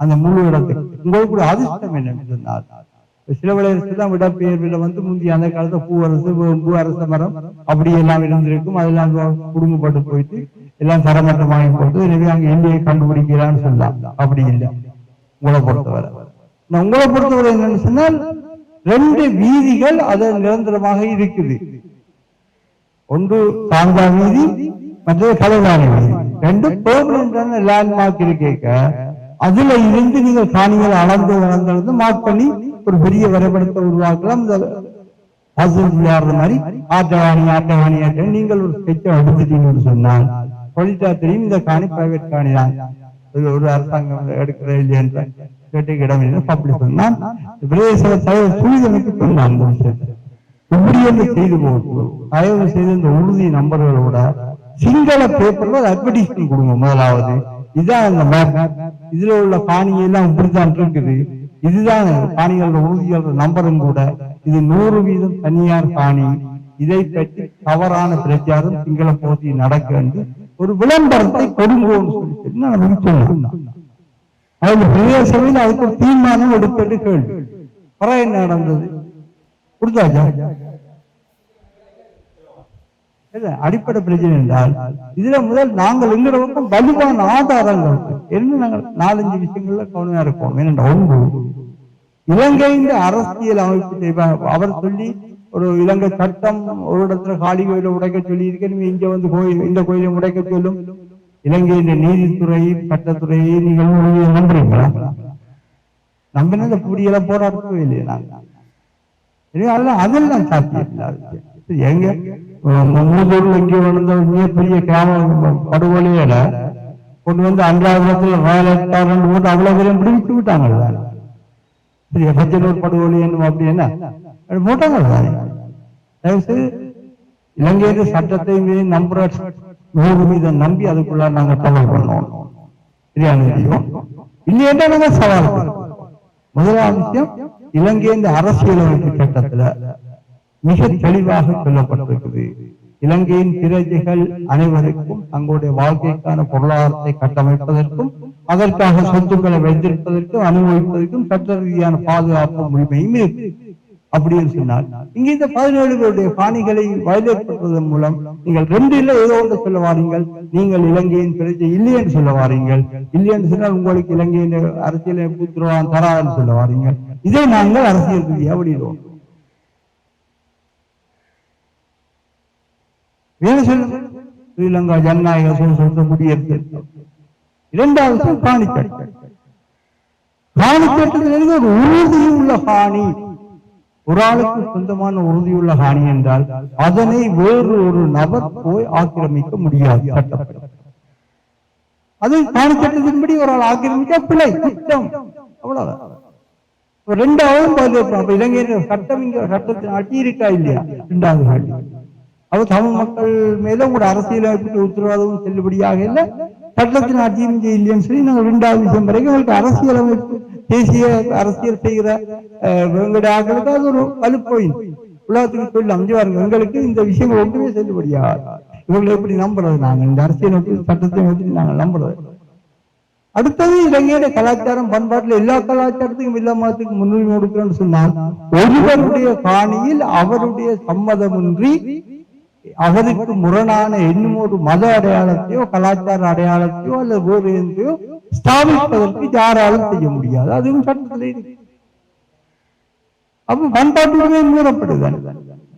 அந்த முழு இடத்துக்கு. உங்களுக்கு அதிர்ஷ்டம் என்னன்னு சொன்னார், சில விளையாட்டுலாம் விடப்பெயர்வில் முந்தைய அந்த காலத்துல பூவரசு பூ அரச மரம் அப்படி எல்லாம் இருந்திருக்கும். அதெல்லாம் குடும்பப்பட்டு போயிட்டு எல்லாம் தரமட்டமாகி போட்டு எனவே அங்க எல்லையை கண்டுபிடிக்கிறான்னு சொல்லலாம். அப்படி இல்லை. உங்களை பொறுத்தவரை என்னன்னு சொன்னால் 2 வீதிகள் அது நிரந்தரமாக இருக்குது. ஒன்று சாந்தா வீதி, மற்றது கலைவாணி வீதி. 2 பெர்மனன்டான லேண்ட்மார்க் இருக்கேக்க அதுல இருந்து நீங்கள் காணிகள் அளந்து மார்க் பண்ணி ஒரு பெரிய வரைபடத்தை உருவாக்கலாம். இந்த விளையாடுற மாதிரி ஆட்டவாணி நீங்கள் ஒரு ஸ்கெட்சை எடுத்துட்டீங்கன்னு சொன்னால் சொல்லிட்டா தெரியும் இந்த காணி பிரைவேட் காணி தான், ஒரு அரசாங்கம் எடுக்கிற இல்லையன்ற கேட்டுக்கு இடம் இல்லை பப்ளிக் சொன்னால் துரிதமைக்கு சொன்னான். அந்த விஷயத்தை இப்படி என்று செய்து போட்டு தயவு செய்து இந்த உறுதி நம்பர்களோட சிங்கள பேப்பர்ல அட்வர்டைஸ்மெண்ட் கொடுங்க. முதலாவது இதுதான் அந்த மேப், இதுல உள்ள காணியெல்லாம் இப்படித்தான் இருக்குது, இதுதான் காணிகளோட உறுதிகளோட நம்பரும் கூட, இது 100% தனியார் காணி, இதை பற்றி தவறான பிரச்சாரம் சிங்கள போட்டி நடக்க என்று ஒரு விளம்பரத்தை கொடுங்கோன்னு சொல்லி நம்ம சொன்னோம். அதுல பெரிய சபையில் அதுக்கு ஒரு தீர்மானம் எடுத்துட்டு கேள்வி பிறகு என்ன நடந்தது கொடுத்தாச்சா? அடிப்படை பிரச்சனை என்றால் இதுல முதல் நாங்கள் எங்கிற பக்கம் வலுவான ஆதாரங்கள் என்ன நாங்கள் 4-5 விஷயங்கள்ல கவனமா இருக்கோம். ஏனென்றால் ஒன்று, இலங்கையின் அரசியல் அமைப்பு அவர் சொல்லி ஒரு இலங்கை சட்டம் ஒரு இடத்துல காளி கோயிலை உடைக்க சொல்லி இருக்கேன், இங்க கோயில் இந்த கோயிலை உடைக்க சொல்லும். இலங்கையின் நீதித்துறை சட்டத்துறையை நீங்கள் நம்புறீங்களா? நம்பின இந்த புடியெல்லாம் போராடவே இல்லையே நாங்கள். அதெல்லாம் சாத்தியம் இல்லாத எங்க மூதூர்ல இங்கே வளர்ந்த மிகப்பெரிய கிராம படுகொலையில கொண்டு அன்றாவதுல போட்டு அவ்வளவு பேரும் விட்டு விட்டாங்க. பச்சனூர் படுகொலை என்னும் அப்படி என்ன போட்டாங்க. இலங்கையில சட்டத்தை நம்புற 100% நம்பி அதுக்குள்ள நாங்க தகவல் பண்ணோம். இல்லையா நாங்க சவால். முதலாவது விஷயம், இலங்கையின் அரசியலமைப்பு சட்டத்துல மிக தெளிவாக சொல்லப்பட்டிருக்குது, இலங்கையின் பிரஜைகள் அனைவருக்கும் தங்களுடைய வாழ்க்கைக்கான பொருளாதாரத்தை கட்டமைப்பதற்கும் அதற்காக சொத்துக்களை வைத்திருப்பதற்கும் அனுபவிப்பதற்கும் சட்ட ரீதியான பாதுகாப்பு உரிமையும் இருக்கு. அப்படின்னு சொன்னால் இங்க இந்த 17 பேருடைய காணிகளை வயலேட் பண்றதன் மூலம் நீங்கள் ரெண்டு இல்லை ஏதோ ஒன்று சொல்ல வாரீங்கள். நீங்கள் இலங்கையின் பிரச்சனை இல்லை என்று சொல்ல வாரீங்கள். இல்லை என்று சொன்னால் உங்களுக்கு இலங்கையின் அரசியல் உத்தரவாதம் தராதுன்னு சொல்ல வாரீங்கள். இதை நாங்கள் அரசியல் ரீதியாக வெளியிடுவோம். வேறு சொல்லுங்கள். ஸ்ரீலங்கா ஜனநாயக சோசலிச குடியரசு. இரண்டாவது காணிக்கட்டு. காணிக்கட்டில் ஒரு உறுதியுள்ள காணி, ஒரு ஆளுக்கு சொந்தமான உறுதியுள்ள காணி என்றால் அதனை வேறு ஒரு நபர் போய் ஆக்கிரமிக்க முடியாது. சட்டப்படி அது காணிக்கட்டத்தின்படி ஒரு ஆள் ஆக்கிரமிக்க பிழை, குற்றம், அவ்வளவுதான். ரெண்டாவது இலங்கையின் சட்டம் இங்க சட்டத்தின் அட்டி இருக்கா இல்லையா? இரண்டாவது கேள்வி. அது தமிழ் மக்கள் மேல உங்களோட அரசியலமைப்புக்கு உத்தரவாதமும் செல்லுபடியாக இல்லை, சட்டத்தின் அட்டியும் இல்லைன்னு சொல்லி நாங்கள் 2வது விஷயம் வரைக்கும் உங்களுக்கு அரசியலமைப்பு தேசிய அரசியல் செய்கிற எங்களுடைய ஆக்களுக்கு அது ஒரு வலுப்போயின் உலகத்துக்கு சொல்லி அமைஞ்சுவாருங்க. எங்களுக்கு இந்த விஷயங்கள் ஒன்றுமே செல்லுபடியாக இவங்களை எப்படி நம்புறது? நாங்கள் இந்த அரசியலமைப்பு சட்டத்தை எப்படி நாங்கள் நம்புறது? அடுத்தது இலங்கையுடைய கலாச்சாரம் பண்பாட்டில் எல்லா கலாச்சாரத்துக்கும் எல்லா மதத்துக்கும் முன்னுரிமை கொடுக்கிறோம்னு சொன்னால் ஒருவருடைய காணியில் அவருடைய சம்மதமின்றி அவருக்கு முரணான இன்னும் ஒரு மத அடையாளத்தையோ கலாச்சார அடையாளத்தையோ அல்லது வேறு எந்தையோ ஸ்தாபிப்பதற்கு யாராலும் செய்ய முடியாது. அதுவும் சட்டத்திலே இருக்கு. அப்ப பண்பாட்டுமே மீறப்படுதான்.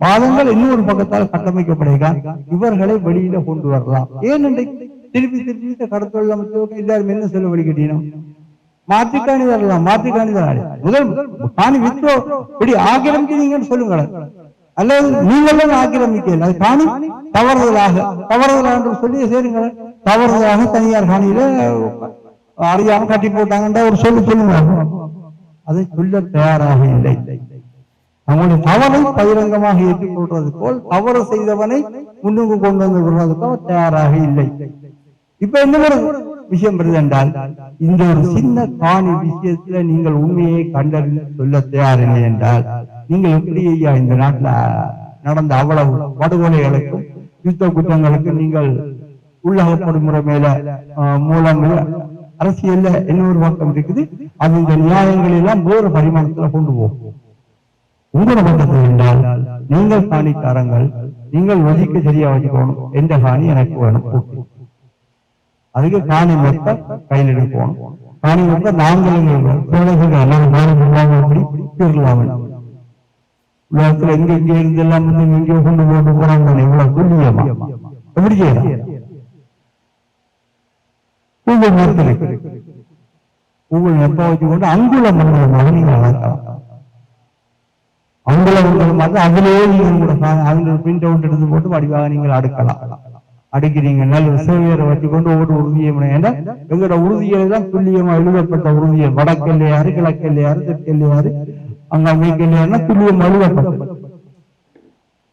வாதங்கள் இன்னொரு பக்கத்தால் கட்டமைக்கப்படுகிறான். இவர்களை வெளியில கொண்டு வரலாம். ஏனென்றை திருப்பி கடத்தொழில் அமைச்சர் எல்லாரும் என்ன சொல்ல வழி கட்டினோம்? மாற்றுக்காணி தரலாம், மாற்றுக்காணி தராது. முதல் காணி விற்றோ இப்படி ஆக்கிரமிக்கிறீங்கன்னு சொல்லுங்களேன், அல்லது நீங்களும் ஆக்கிரமிக்கல. அது காணி தவறுதலாக சொல்லி சேருங்களேன். தவறுதலாக தனியார் காணியில அறியாம கட்டி போட்டாங்கன்ற ஒரு சொல்லுங்க. அதை சொல்ல தயாராக இல்லை. அவங்களுடைய தவறை பகிரங்கமாக ஏற்றுக்கொள்றது போல் தவறு செய்தவனை முன்னுக்கு கொண்டு வந்து விடுறதுக்கோ தயாராக இல்லை. இப்ப என்ன ஒரு விஷயம் வருது என்றால், இந்த ஒரு சின்ன காணி விஷயத்துல நீங்கள் உண்மையை கண்டறிந்து சொல்ல தயாரில்லை என்றால் நீங்கள் எப்படி ஐயா இந்த நாட்டுல நடந்த அவ்வளவு படுகொலைகளுக்கும் யுத்த குற்றங்களுக்கும் நீங்கள் உள்ளகப்படும் முறை மேல மூலம் அரசியல்ல இன்னொரு பக்கம் இருக்குது. அது இந்த நியாயங்கள் எல்லாம் வேறு பரிமாணத்துல கொண்டு போகும். உங்களோட பக்கத்தில் என்றால் நீங்கள் காணிக்காரங்கள், நீங்கள் ஒதுக்க சரியா வச்சுக்கணும். எந்த காணி எனக்கு வேணும், அதுக்கு காணி மொத்த கையில் எடுக்கணும். காணி மொத்த நாங்களும் உலகத்துல எங்க இங்க இருந்து எல்லாம் இங்கே கொண்டு போட்டு போறாங்க. இவ்வளவு துல்லியமா எப்படி செய்யலாம்? கூகுள் மேப்பை வச்சுக்கொண்டு அங்குல மண்டலமாக நீங்க வளர்க்கலாம். அங்குல மண்டலம் அதிலேயே நீங்க அதுல பிரிண்ட் அவுட் எடுத்து போட்டு வடிவாக நீங்கள் அடுக்கலாம். அடுக்கிறீங்க நல்ல சேவையரை வச்சுக்கொண்டு ஒவ்வொரு உறுதியம். ஏன்னா எங்களோட உறுதியில தான் துல்லியமா எழுதப்பட்ட உறுதியம். வடக்கல்லையாரு, கிழக்கல்லையாரு, தெற்கல்லையாரு, அங்க மீக்கல்லையாருன்னா துல்லியம் எழுதப்பட்டது.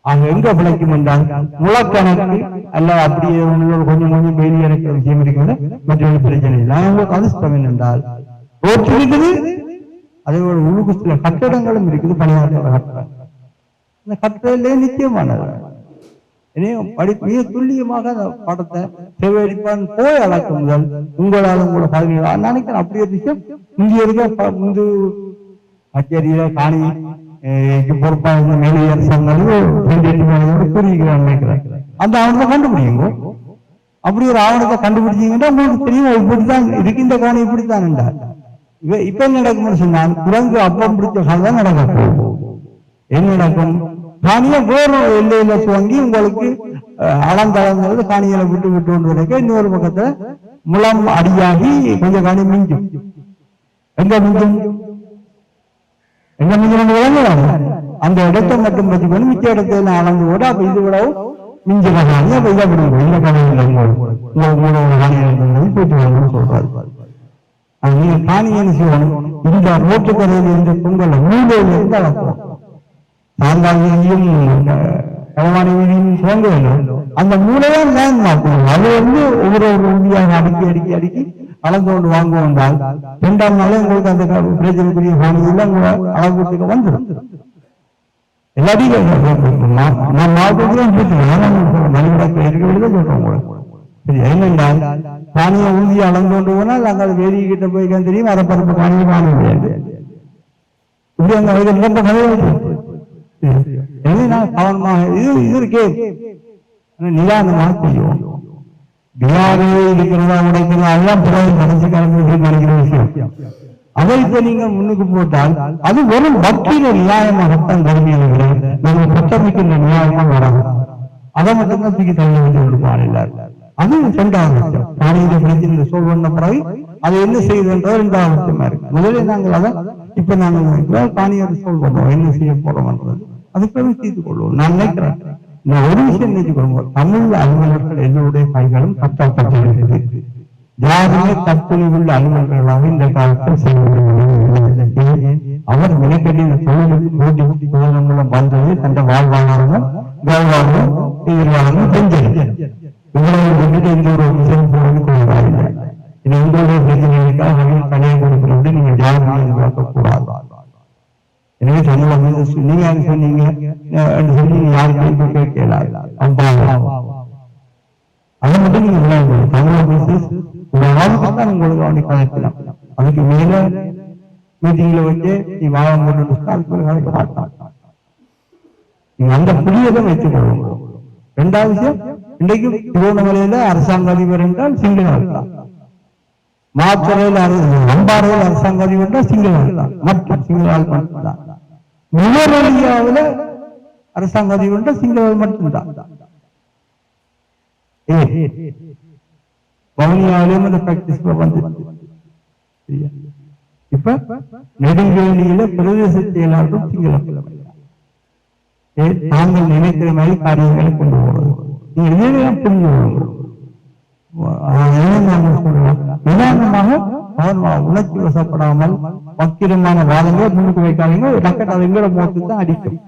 அங்க எங்க பிழைக்கும் என்றால் முழக்கணக்கு அல்ல அப்படியே கொஞ்சம் கொஞ்சம் வெளியே இறக்கிற விஷயம் இருக்கிறது. மற்றொரு பிரச்சனை இல்லை. உங்களுக்கு அதிர்ஷ்டம் என்னென்றால் ரோட்டு இருக்குது, அதே ஒரு உழுகு சில கட்டடங்களும் இருக்குது. பணியாற்ற கட்டடம் இந்த கட்டடத்திலே நிச்சயமானது. மிக துல்லியமாக அந்த படத்தை செவ்வடிப்பான் போய் அளக்க முதல் உங்களால் உங்களை பதவி நினைக்கிறேன். அப்படி ஒரு விஷயம் இங்கே இருக்க முந்து கச்சேரியில காணி பொறுப்பாக இருந்த மேலே அரசாங்கம் கூறியிருக்கிறான் நினைக்கிறேன். அந்த ஆவணத்தை கண்டுபிடிங்க. அப்படி ஒரு ஆவணத்தை கண்டுபிடிச்சீங்கன்னா உங்களுக்கு தெரியும் இப்படித்தான் இருக்கின்ற காணி இப்படித்தான் என்றார். இப்ப என்ன நடக்கும்னு சொன்னால் குரங்கு அப்பம் பிடிச்ச காலம் தான் நடக்கும். என்ன நடக்கும்? காணியை வேறு எல்லையில துவங்கி உங்களுக்கு அளந்தளந்தது காணிகளை விட்டு விட்டு கொண்டு வரைக்கும் இன்னொரு பக்கத்துல முளம் அடியாகி கொஞ்சம் காணி மிஞ்சும். எங்க மிஞ்சும்? எங்க மிஞ்சும் விளங்குவாங்க. அந்த இடத்தை மட்டும் பற்றி பண்ணி மிச்ச இடத்துல அளந்து கூட அப்ப இது விடவும் மிஞ்சின காணி அப்ப இதை விடுவோம். இந்த காணியில் போயிட்டு வாங்கன்னு சொல்றாரு. நீங்க காணி என்ன செய்யணும்? இந்த ரோட்டுக்கரையில் இருந்த பொங்கலை மூலையில இருந்து அளப்போம். சாந்தாங்கியும் சேர்ந்து அந்த மூலையால் லேண்ட் மாற்றணும். அது ஒவ்வொரு உறுதியாக அடுக்கி அளந்து கொண்டு வாங்குவோம் என்றால் 2ஆம் நாளே உங்களுக்கு அந்த பிரச்சனைக்குரிய காணியெல்லாம் அளவுக்கு வந்துடும். எல்லாத்தையும் நான் மாவட்டத்திலும் சொல்றேன். சரி, என்னென்றால் காணியை உறுதியை அளந்து கொண்டு போனால் அங்கே வேதி கிட்ட போய் தெரியும் அரைப்பரப்பு காணியை காண முடியாது. இப்படி அங்க ரொம்ப கவனமாக இது இருக்கே நிதானமாக செய்யும். பிகாரிலே இருக்கிறதா உடைக்கிறதா எல்லாம் பிறகு மனசு கலந்து நினைக்கிற விஷயம். அதை இப்ப நீங்க முன்னுக்கு போட்டால் அது வெறும் வக்கீல நியாயமாகத்தான் கருமையில நம்ம புத்தமிக்கின்ற நியாயமா வராது. அதை மட்டும்தான் தூக்கி தள்ள வேண்டிய ஒரு பாடல். அது இரண்டாவது விஷயம். காணியில பிரச்சனை சோல் பண்ண பிறகு அதை என்ன செய்யுதுன்றது இரண்டாவது விஷயமா இருக்கு. முதலில் நாங்கள் அதை இப்ப நாங்கள் காணியை சோல் பண்ணுவோம், என்ன செய்ய போறோம்ன்றது அதுக்காக செய்து கொள்வோம். நான் நினைக்கிறேன் நான் ஒரு விஷயம் நினைச்சுக்கொள்வோம். தமிழ் அலுவலர்கள் எல்லோருடைய கைகளும் கட்டப்பட்டிருக்கிறது. யாருமே தற்கொலையுள்ள அலுவலர்களாக இந்த காலத்தில் செய்ய அவர் மிகப்பெரிய தொழிலுக்கு மூலம் வந்தது தந்த வாழ்வாதாரமும் வாழ்வாதாரம் எதிர்வாதமும் செஞ்சது. இவ்வளவு வந்துட்டு எந்த ஒரு விஷயம் போறது கொள்ளாது. இது உங்களுடைய பிரச்சனைகளுக்காக அவர்கள் தனியாக கொடுக்கிறது நீங்கள் யாருமே எதிர்பார்க்கக்கூடாது. எனவே தமிழ் நீங்க யாரு சொன்னீங்க சொல்லி யாருக்கும் கேட்கலாது. அதை மட்டும் நீங்க தமிழ் பிசினஸ் தான் உங்களுக்கு அவனை கலைக்கலாம். அதுக்கு மேல மீட்டிங்ல வச்சு நீ வாழ முடியும் அதுக்கு பார்த்தான் நீங்க அந்த புதியதை வைத்துக் கொள்ளும். இரண்டாவது விஷயம், இன்றைக்கு திருவண்ணாமலையில அரசாங்க அதிபர் என்றால் சிங்களவர் தான். மாத்தறையில் அம்பாறையில் அரசாங்க அதிபர் என்றால் சிங்களவர் தான். மற்றும் சிங்களவால் மட்டும்தான். நுவரெலியாவில் அரசாங்க அதிபர் என்றால் சிங்களவர் மட்டும்தான். வவுனியாவிலும் அந்த பிராக்டிஸ் வந்து இப்ப நெடுங்கேணியில பிரதேச செயலாளரும் சிங்கள நாங்கள் நினைக்கிற மாதிரி காரியங்களை கொண்டு போறது நீங்க இதெல்லாம் புரிஞ்சு நிதானமாக உணர்ச்சி வசப்படாமல் வக்கிரமான வாதங்களை முன்னுக்கு வைக்காதீங்க. ரக்கெட் அது எங்கட மோத்துக்கு தான் அடிக்கும்.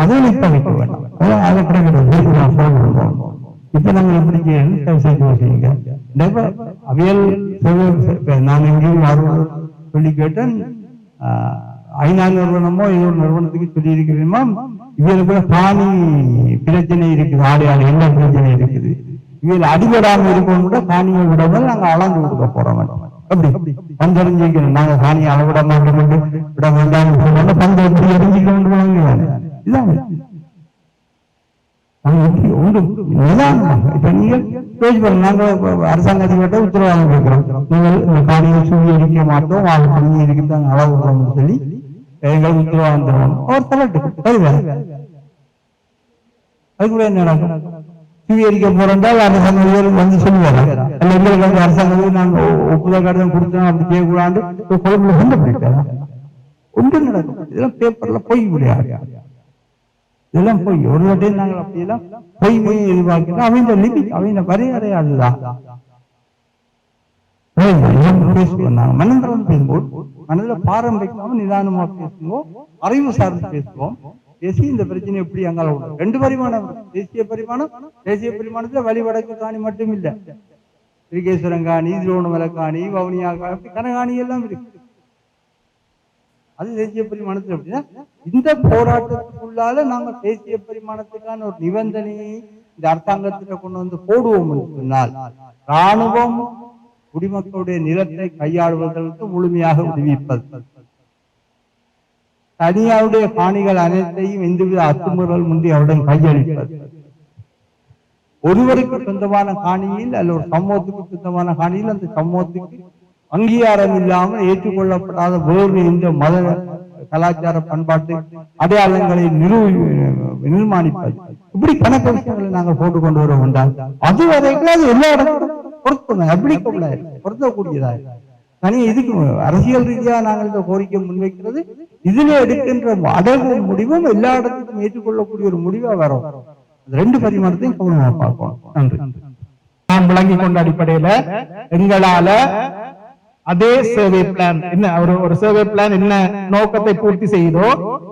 அதை நிற்க வைக்க வேண்டாம். அதை கிடைக்கிறது. இப்ப நாங்க எப்படி செய்யுங்க அவியல் நான் எங்கேயும் சொல்லி கேட்டேன். ஐநா நிறுவனமோ ஏதோ ஒரு நிறுவனத்துக்கு சொல்லி இருக்கிறேமா இவங்களுக்கு கூட காணி பிரச்சனை இருக்குது. ஆடு என்ன பிரச்சனை இருக்குது இவங்க அடிபடாம இருக்கணும் கூட காணியை விடாமல் நாங்க அளந்து கொடுக்க போறோம். அப்படி பஞ்சறிஞ்சிக்கணும். நாங்க காணியை அளவிடாம விட வேண்டாம் பஞ்ச எப்படி அறிஞ்சிக்கணும் வாங்குவாங்க. இதுதான் அரசாங்க அதிகாரிட்ட உத்தரவாதம் கேட்கிறோம். நீங்கள் காணியை சூழி அடிக்க மாட்டோம் வாங்க இருக்குதான் அளவு சொல்லி எங்களுக்கு உத்தரவாதம் தருவோம். அவர் தரட்டு தருவார். அது கூட என்ன சூழி அடிக்க போறோம்னால் அரசாங்க வந்து சொல்லுவாங்க. எங்களுக்கு அரசாங்கம் நாங்க ஒப்புதல் கடிதம் கொடுத்தோம் அப்படி செய்யக்கூடாது குழம்புல கொண்டு போயிட்டாங்க. ஒன்று நடக்கும். இதெல்லாம் பேப்பர்ல போய் முடியாது. இதெல்லாம் போய் ஒரு வாட்டி நாங்கள் அப்படியெல்லாம் பொய்மையை எதிர்பார்க்கிறோம். அவங்க லிமிட் அவங்க வரையறை அதுதான். பேசுவோம் நாங்க மனந்திரம் பேசும்போது மனதில் பாரம் வைக்காம நிதானமா பேசுவோம், அறிவு சார்ந்து பேசுவோம். பேசி இந்த பிரச்சனை எப்படி அங்கால ரெண்டு பரிமாணம் தேசிய பரிமாணம். தேசிய பரிமாணத்துல வழிவடக்கு காணி மட்டும் இல்லை, திருகேஸ்வரம் காணி, திருவண்ணாமலை காணி, வவுனியா காணி, கனகாணி எல்லாம் இருக்கு. அது தேசிய பரிமாணத்தில் அப்படின்னா இந்த போராட்டத்துக்குள்ளால நாங்க தேசிய பரிமாணத்துக்கான ஒரு நிபந்தனையை இந்த அரசாங்கத்திட்ட கொண்டு வந்து போடுவோம் சொன்னால் ராணுவம் குடிமக்களுடைய நிலத்தை கையாளுவதற்கு முழுமையாக விடுவிப்பது, தனியாருடைய காணிகள் அனைத்தையும் எந்தவித அத்துமுறைகள் முந்தி அவருடன் கையளிப்பது, ஒருவருக்கு சொந்தமான காணியில் அல்ல ஒரு சமூகத்துக்கு சொந்தமான காணியில் அந்த சமூகத்துக்கு அங்கீகாரம் இல்லாமல் ஏற்றுக்கொள்ளப்படாத வேறு இந்த மத கலாச்சார பண்பாட்டு அடையாளங்களை நிர்மாணிப்பது, இப்படி கணக்கு விஷயங்களை நாங்கள் போட்டுக் கொண்டு வர வேண்டாம். அது வரைக்கும் அது எல்லா இடத்துக்கும் பொருத்தக்கூடியதா தனி இதுக்கு அரசியல் ரீதியா நாங்கள் இந்த கோரிக்கை முன்வைக்கிறது. இதுல எடுக்கின்ற அடகு முடிவும் எல்லா இடத்துக்கும் ஏற்றுக்கொள்ளக்கூடிய ஒரு முடிவா வரும். ரெண்டு பரிமாணத்தையும் கவனமா பார்ப்போம். நன்றி. நான் விளங்கிக் கொண்ட அடிப்படையில எங்களால அதே சர்வே பிளான் என்ன ஒரு சர்வே பிளான் என்ன நோக்கத்தை பூர்த்தி செய்தோ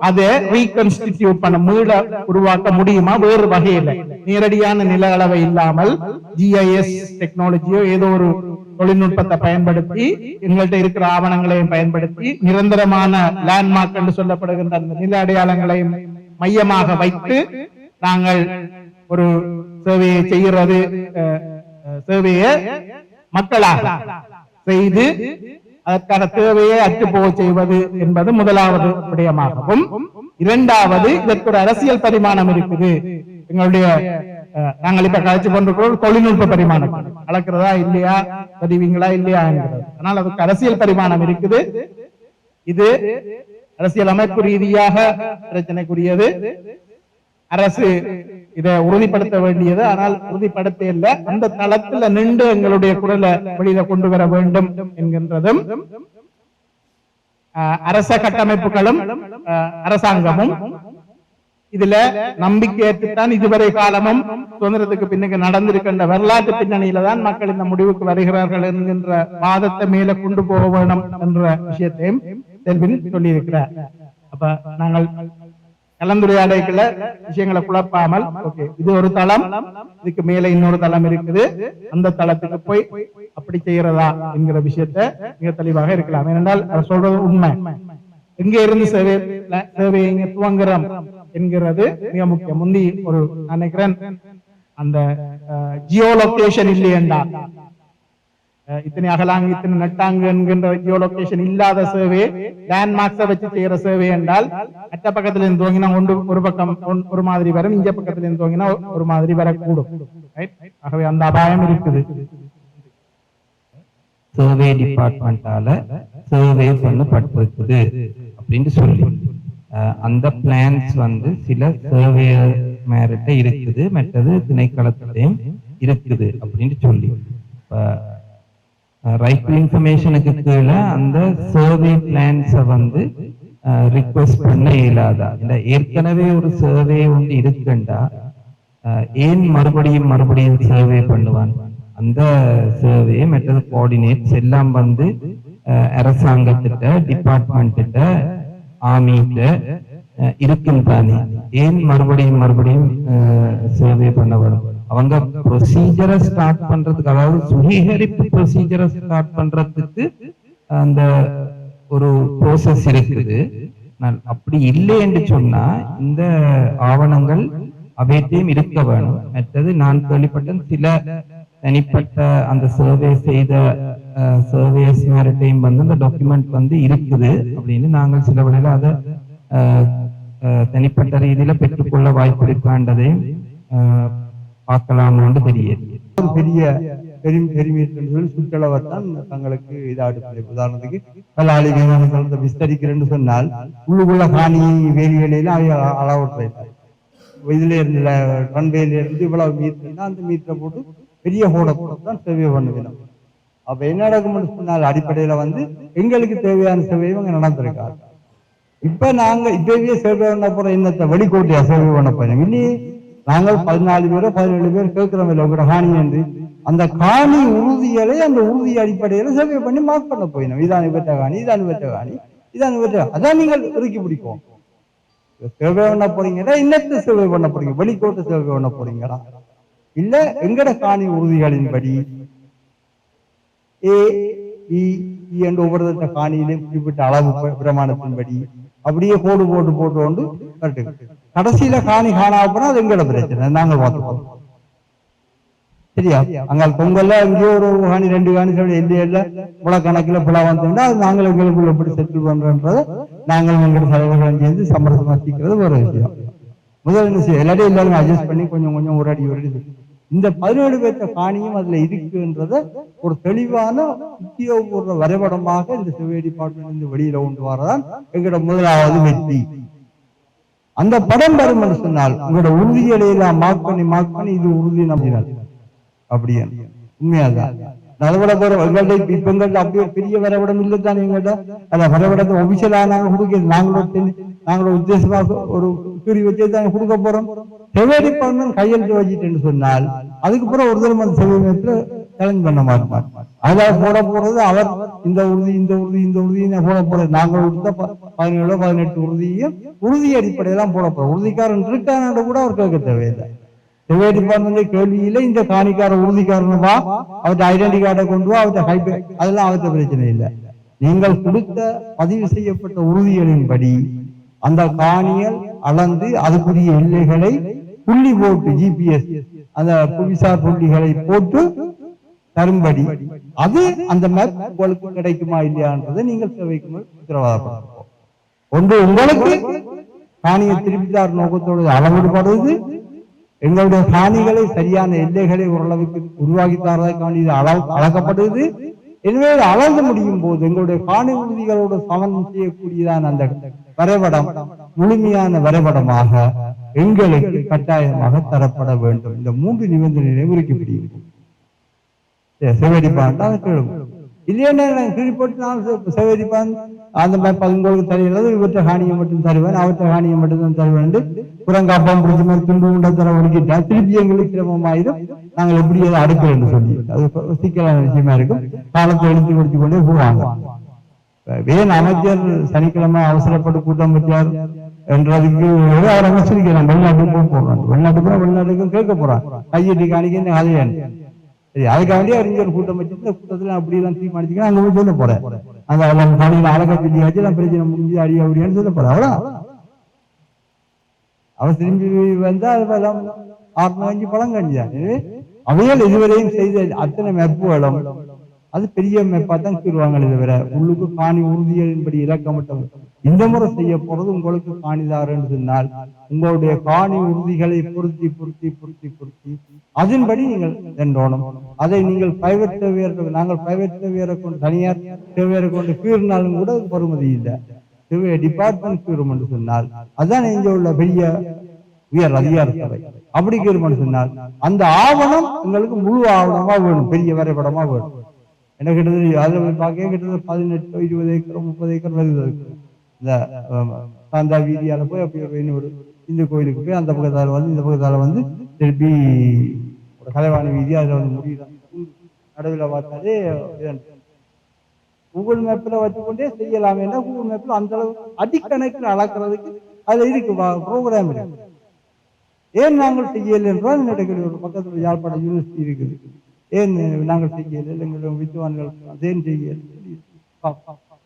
அதை ரீகன்ஸ்டிடியூட் பண்ண மீள உருவாக்க முடியுமா? வேறு வகையில நேரடியான நில அளவை இல்லாமல் GIS டெக்னாலஜியோ ஏதோ ஒரு தொழில்நுட்பத்தை பயன்படுத்தி எங்கள்கிட்ட இருக்கிற ஆவணங்களையும் பயன்படுத்தி நிரந்தரமான லேண்ட்மார்க் என்று சொல்லப்படுகின்ற அந்த நில அடையாளங்களையும் மையமாக வைத்து நாங்கள் ஒரு சர்வேயை செய்கிறது. சர்வேயை மக்களாக செய்து அதற்கான தேவையை அற்றுப்போக செய்வது என்பது முதலாவது விடயமாகவும், இரண்டாவது இதற்கு ஒரு அரசியல் பரிமாணம் இருக்குது. எங்களுடைய நாங்கள் இப்ப கழிச்சு கொண்டிருக்கிறோம் தொழில்நுட்ப பரிமாணம் அளக்கிறதா இல்லையா, பதிவீங்களா இல்லையா என்கிறது. ஆனால் அதுக்கு அரசியல் பரிமாணம் இருக்குது. இது அரசியல் அமைப்பு ரீதியாக பிரச்சனைக்குரியது. அரசு இதை உறுதிப்படுத்த வேண்டியது. ஆனால் உறுதிப்படுத்த இல்லை. அந்த தளத்துல நின்று எங்களுடைய குரலை வெளியில கொண்டு வர வேண்டும் என்கின்றதும் அரச கட்டமைப்புகளும் அரசாங்கமும் இதுல நம்பிக்கையற்றுத்தான் இதுவரை காலமும் சுதந்திரத்துக்கு பின்னுக்கு நடந்திருக்கின்ற வரலாற்று பின்னணியில தான் மக்கள் இந்த முடிவுக்கு வருகிறார்கள் என்கின்ற வாதத்தை மேல கொண்டு போக வேண்டும் என்ற விஷயத்தையும் செல்வின் சொல்லியிருக்கிறார். அப்ப நாங்கள் கலந்துரையாடல விஷயங்களை குழப்பாமல், ஓகே இது ஒரு தளம், இதுக்கு மேல இன்னொரு தளம் இருக்குது, அந்த தளத்துக்கு போய் அப்படி செய்யறதா என்கிற விஷயத்த மிக தெளிவாக இருக்கலாம். ஏனென்றால் அவர் சொல்றது உண்மை. எங்க இருந்து சேவையை துவங்குறோம் என்கிறது மிக முக்கியம். முந்தி ஒரு நினைக்கிறேன் அந்த ஜியோலொகேஷன் இல்லையண்டா, இத்தனை அகலாங்க இத்தனை நட்டாங்க என்கின்ற ஜியோலொகேஷன் இல்லாத சேவை, லேண்ட்மார்க்ஸை வச்சு செய்யற சேவை என்றால் அட்ட பக்கத்துல இருந்து துவங்கினா ஒரு பக்கம் ஒரு மாதிரி வரும், இங்க பக்கத்துல இருந்து துவங்கினா ஒரு மாதிரி வரக்கூடும். ஆகவே அந்த அபாயம் இருக்குது. சர்வே டிபார்ட்மெண்டால சர்வே பண்ணப்பட்டிருக்குது அப்படின்னு சொல்லி அந்த பிளான்ஸ் வந்து சில சர்வேயர் மேரிட்ட இருக்குது, மற்றது திணைக்களத்திலையும் இருக்குது அப்படின்னு சொல்லி ரைட் டு இன்ஃபர்மேஷனுக்கு கீழே அந்த சர்வே பிளான்ஸை வந்து ரிக்வெஸ்ட் பண்ண இயலாதா? இந்த ஏற்கனவே ஒரு சர்வே ஒன்று இருக்குண்டா ஏன் மறுபடியும் சர்வே பண்ணுவான்? அந்த சர்வே மற்றது கோஆர்டினேட்ஸ் எல்லாம் வந்து அரசாங்கத்திட்ட, டிபார்ட்மெண்ட்டிட்ட, ஆர்மிட்ட இருக்குன்னு ஏன் மறுபடியும் சர்வே பண்ண வரும்? அவங்க ப்ரொசீஜரை ஸ்டார்ட் பண்றதுக்கு, அதாவது சுத்திகரிப்பு ப்ரொசீஜரை ஸ்டார்ட் பண்றதுக்கு அந்த ஒரு ப்ரோசஸ் இருக்குது. அப்படி இல்லை என்று சொன்னா இந்த ஆவணங்கள் அவைத்தையும் இருக்க வேணும். மற்றது நான் கேள்விப்பட்ட சில தனிப்பட்ட அந்த சர்வே செய்த சர்வேஸ் மேரிட்டையும் வந்து அந்த டாக்குமெண்ட் வந்து இருக்குது அப்படின்னு நாங்கள் சில வழியில அதை தனிப்பட்ட ரீதியில பெற்றுக்கொள்ள வாய்ப்பு இருக்கான்றதையும் பார்க்கலாம்னு தெரியுது. பெரிய பெருமையை சுற்றளவைத்தான் தங்களுக்கு இதாடு. உதாரணத்துக்கு பல்லாளி விமானத்தை விஸ்தரிக்கிறேன்னு சொன்னால் உள்ளுக்குள்ள காணி வேலிகளில அளவுற்றார். இதுல இருந்து ரன்வேல இருந்து இவ்வளவு மீட்டர்னா அந்த மீட்டரை போட்டு பெரிய ஹோட போட்டுதான் சேவை பண்ணுவேன். அப்ப என்ன நடக்கும்னு சொன்னால் அடிப்படையில வந்து எங்களுக்கு தேவையான சேவையை இவங்க நடந்திருக்காரு. இப்ப நாங்க இப்பவே சேவை பண்ண போற என்னத்தை வெளிக்கோட்டையா சேவை பண்ண போறோம். இனி நாங்கள் 14 பேரோ 17 பேர் கேட்கிறோம் இல்லை உங்களோட காணி என்று அந்த காணி உறுதிகளை அந்த உறுதி அடிப்படையில சேவை பண்ணி மார்க் பண்ண போயிடும். இதான் இவற்ற காணி, இதான் இவற்ற காணி, இதான் இவற்ற, அதான் நீங்கள் இறுக்கி பிடிக்கும். சேவை பண்ண போறீங்களா, இன்னத்தை சேவை பண்ண போறீங்க, வெளிக்கோட்டை சேவை பண்ண போறீங்களா, இல்ல எங்கட காணி உறுதிகளின்படி என்று ஒவ்வொரு காணியிலையும் குறிப்பிட்ட அளவு பிரமாணத்தின்படி அப்படியே கோடு போட்டு கொண்டு கடைசியில காணி காணாம அது எங்களோட பிரச்சனை, நாங்கள் பார்த்துக்கோம். சரியா? அங்க பொங்கல்ல எங்கேயோ ஒரு காணி 2 காணி எல்லையில இவ்வளவு கணக்குல புலா வந்தோம்னா அது நாங்கள் எங்களுக்குள்ள எப்படி செட்டில் பண்றோன்றத நாங்கள் எங்களோட தலைவர்கள் சேர்ந்து சமரசமா சீக்கிறது ஒரு விஷயம். முதல் என்ன செய்ய எல்லாரையும் எல்லாரும் அட்ஜஸ்ட் பண்ணி கொஞ்சம் ஒரு அடி இந்த 17 பேர்த்த காணியும் அதுல இருக்குன்றத ஒரு தெளிவான உத்தியோகபூர்வ வரைபடமாக இந்த சிவை டிபார்ட்மெண்ட் வெளியில கொண்டு வரதான் எங்களோட முதலாவது வெற்றி. அந்த படம் வரும் என்று சொன்னால் உங்களோட உறுதியடையெல்லாம் மார்க் பண்ணி இது உறுதி நம்பினார் அப்படியே உண்மையாதான் நலவட போற எங்கள்கிட்ட இப்ப எங்கள்கிட்ட அப்படியே பெரிய வரைபடம் இல்லைத்தானே எங்கள்கிட்ட. அந்த வரைபடத்தை ஒபிஷியலா நாங்க கொடுக்க நாங்களோட உத்தேசமாக ஒரு கூறி வச்சு தாங்க கொடுக்க போறோம். செவை டிபார்ட்மெண்ட் கையெழுத்து வச்சுட்டு சொன்னால் அதுக்கப்புறம் ஒரு தடவை அந்த செவை சேலஞ்ச் பண்ண மாட்டார். அதாவது போட போறது அவர் இந்த உறுதி போட போறது. நாங்கள் கொடுத்த 17 18 உறுதியும் உறுதி அடிப்படையெல்லாம் போட போறோம். உறுதிக்காரன் இருக்கான கூட அவர் கேட்க தேவையில்லை. செவை டிபார்ட்மெண்ட் கேள்வியில இந்த காணிக்கார உறுதிக்காரனவா அவற்றை ஐடென்டி கார்டை கொண்டு வா, அவற்றை ஹைபே, அதெல்லாம் அவற்றை பிரச்சனை இல்லை. நீங்கள் கொடுத்த பதிவு செய்யப்பட்ட உறுதிகளின்படி அந்த காணியல் அளந்து அதுக்குரிய எல்லைகளை புள்ளி போட்டு ஜிபிஎஸ் அந்த புவிசார் புள்ளிகளை போட்டு தரும்படி அது அந்த மேப் உங்களுக்கு கிடைக்குமா இல்லையான்றதை நீங்கள் சேவைக்கு உத்தரவாதப்படுத்தும். ஒன்று உங்களுக்கு காணியை திருப்பித்தார் நோக்கத்தோடு அளவிடப்படுவது, எங்களுடைய காணிகளை சரியான எல்லைகளை ஓரளவுக்கு உருவாக்கி தரதற்கான இது அளக்கப்படுது. எனவே அளந்து முடியும் போது எங்களுடைய காணி உறுதிகளோடு சமன் செய்யக்கூடியதான அந்த வரைபடம் முழுமையான வரைபடமாக எங்களுக்கு கட்டாயமாக தரப்பட வேண்டும். இந்த 3 நிபந்தனைகளை உரிக்கப்படுகிறது. செவடிப்பான் இல்லையா கீழ்பட்டு நான் செவடிப்பான் அந்த உங்களுக்கு தெரியல இவற்றை காணியை மட்டும் தருவேன், அவற்றை காணியை மட்டும் தான் தருவேன், புறங்காப்பம் பிடிச்ச மாதிரி துண்டு உண்ட தர ஒடுக்கிட்டா திருப்பி எங்களுக்கு சிரமமாயிரும். நாங்கள் எப்படி அதை அடுக்கிறோம் என்று சொல்லி அது சிக்கலான விஷயமா இருக்கும். காலத்தை எழுதி கொடுத்து கொண்டே போவாங்க. வேன் அமைச்சர் சனிக்கிழமை அவசரப்பட்டு கூட்டம் வச்சார் என்றதுக்கு அவர் அமைச்சரிக்கிறான். வெளிநாட்டுக்கு போறாங்க, வெளிநாட்டுக்கு வெளிநாட்டுக்கும் கேட்க போறான், கையெட்டி காணிக்க கதையான். சரி, அதுக்காக வேண்டிய அறிஞர் கூட்டம் வச்சு இந்த கூட்டத்துல அப்படி எல்லாம் தீர்மானிச்சுக்கணும். அங்க போய் சொல்ல போறேன் அந்த காணியில் அழகா சொல்லி வச்சு நான் பிரச்சனை முடிஞ்சு அடி அப்படியான்னு சொல்ல போறேன். அவ்வளோ அவர் திரும்பி வந்தா அதெல்லாம் 6 பழம் கணிஞ்சான். எனவே அவைகள் இதுவரையும் செய்த அத்தனை மெப்புகளும் அது பெரிய மெப்பா தான் கீழ்வாங்க. இதுவரை உள்ளுக்கு காணி உறுதிகளின்படி இலக்கமிட்டது. இந்த முறை செய்ய போறது உங்களுக்கு காணிதாரன்னு சொன்னால் உங்களுடைய காணி உறுதிகளை பொருத்தி பொருத்தி பொருத்தி பொருத்தி அதன்படி நீங்கள் சென்றோணும். அதை நீங்கள் பிரைவேட் தேவையர்கள் நாங்கள் பிரைவேட் தேவையரை கொண்டு தனியார் தேவையரை கொண்டு கீறினாலும் கூட பொறுமதி இல்லை. டிபார்ட்மெண்ட் கீறும் என்று சொன்னால் அதுதான் இங்க உள்ள பெரிய உயர் அதிகார சபை. அப்படி கீறும் என்று சொன்னால் அந்த ஆவணம் உங்களுக்கு முழு ஆவணமா வேணும், பெரிய வரைபடமா வேணும். என்ன கிட்டத்தட்ட அதுல பார்க்க கிட்டத்தட்ட 18, 20 ஏக்கர் 30 ஏக்கர் வருது. இந்த சாந்தா வீதியால போய் அப்படி இன்னொரு இந்து கோயிலுக்கு போய் அந்த பக்கத்தால வந்து இந்த பக்கத்தால வந்து திருப்பி கலைவாணி வீதி அதுல வந்து முடியலாம். நடுவில் பார்த்தாலே கூகுள் மேப்ல வச்சுக்கொண்டே செய்யலாம். ஏன்னா கூகுள் மேப்ல அந்த அளவு அடிக்கணக்கில் அளக்கிறதுக்கு அதுல இருக்கு ப்ரோக்ராம் இருக்கு. ஏன் நாங்கள் செய்யலை என்றால் என்னுடைய ஒரு பக்கத்துல யாழ்ப்பாணம் யூனிவர்சிட்டி இருக்குது. ஏன் நாங்கள் செய்யலை, எங்களுடைய வித்வான்கள் ஏன் செய்யலை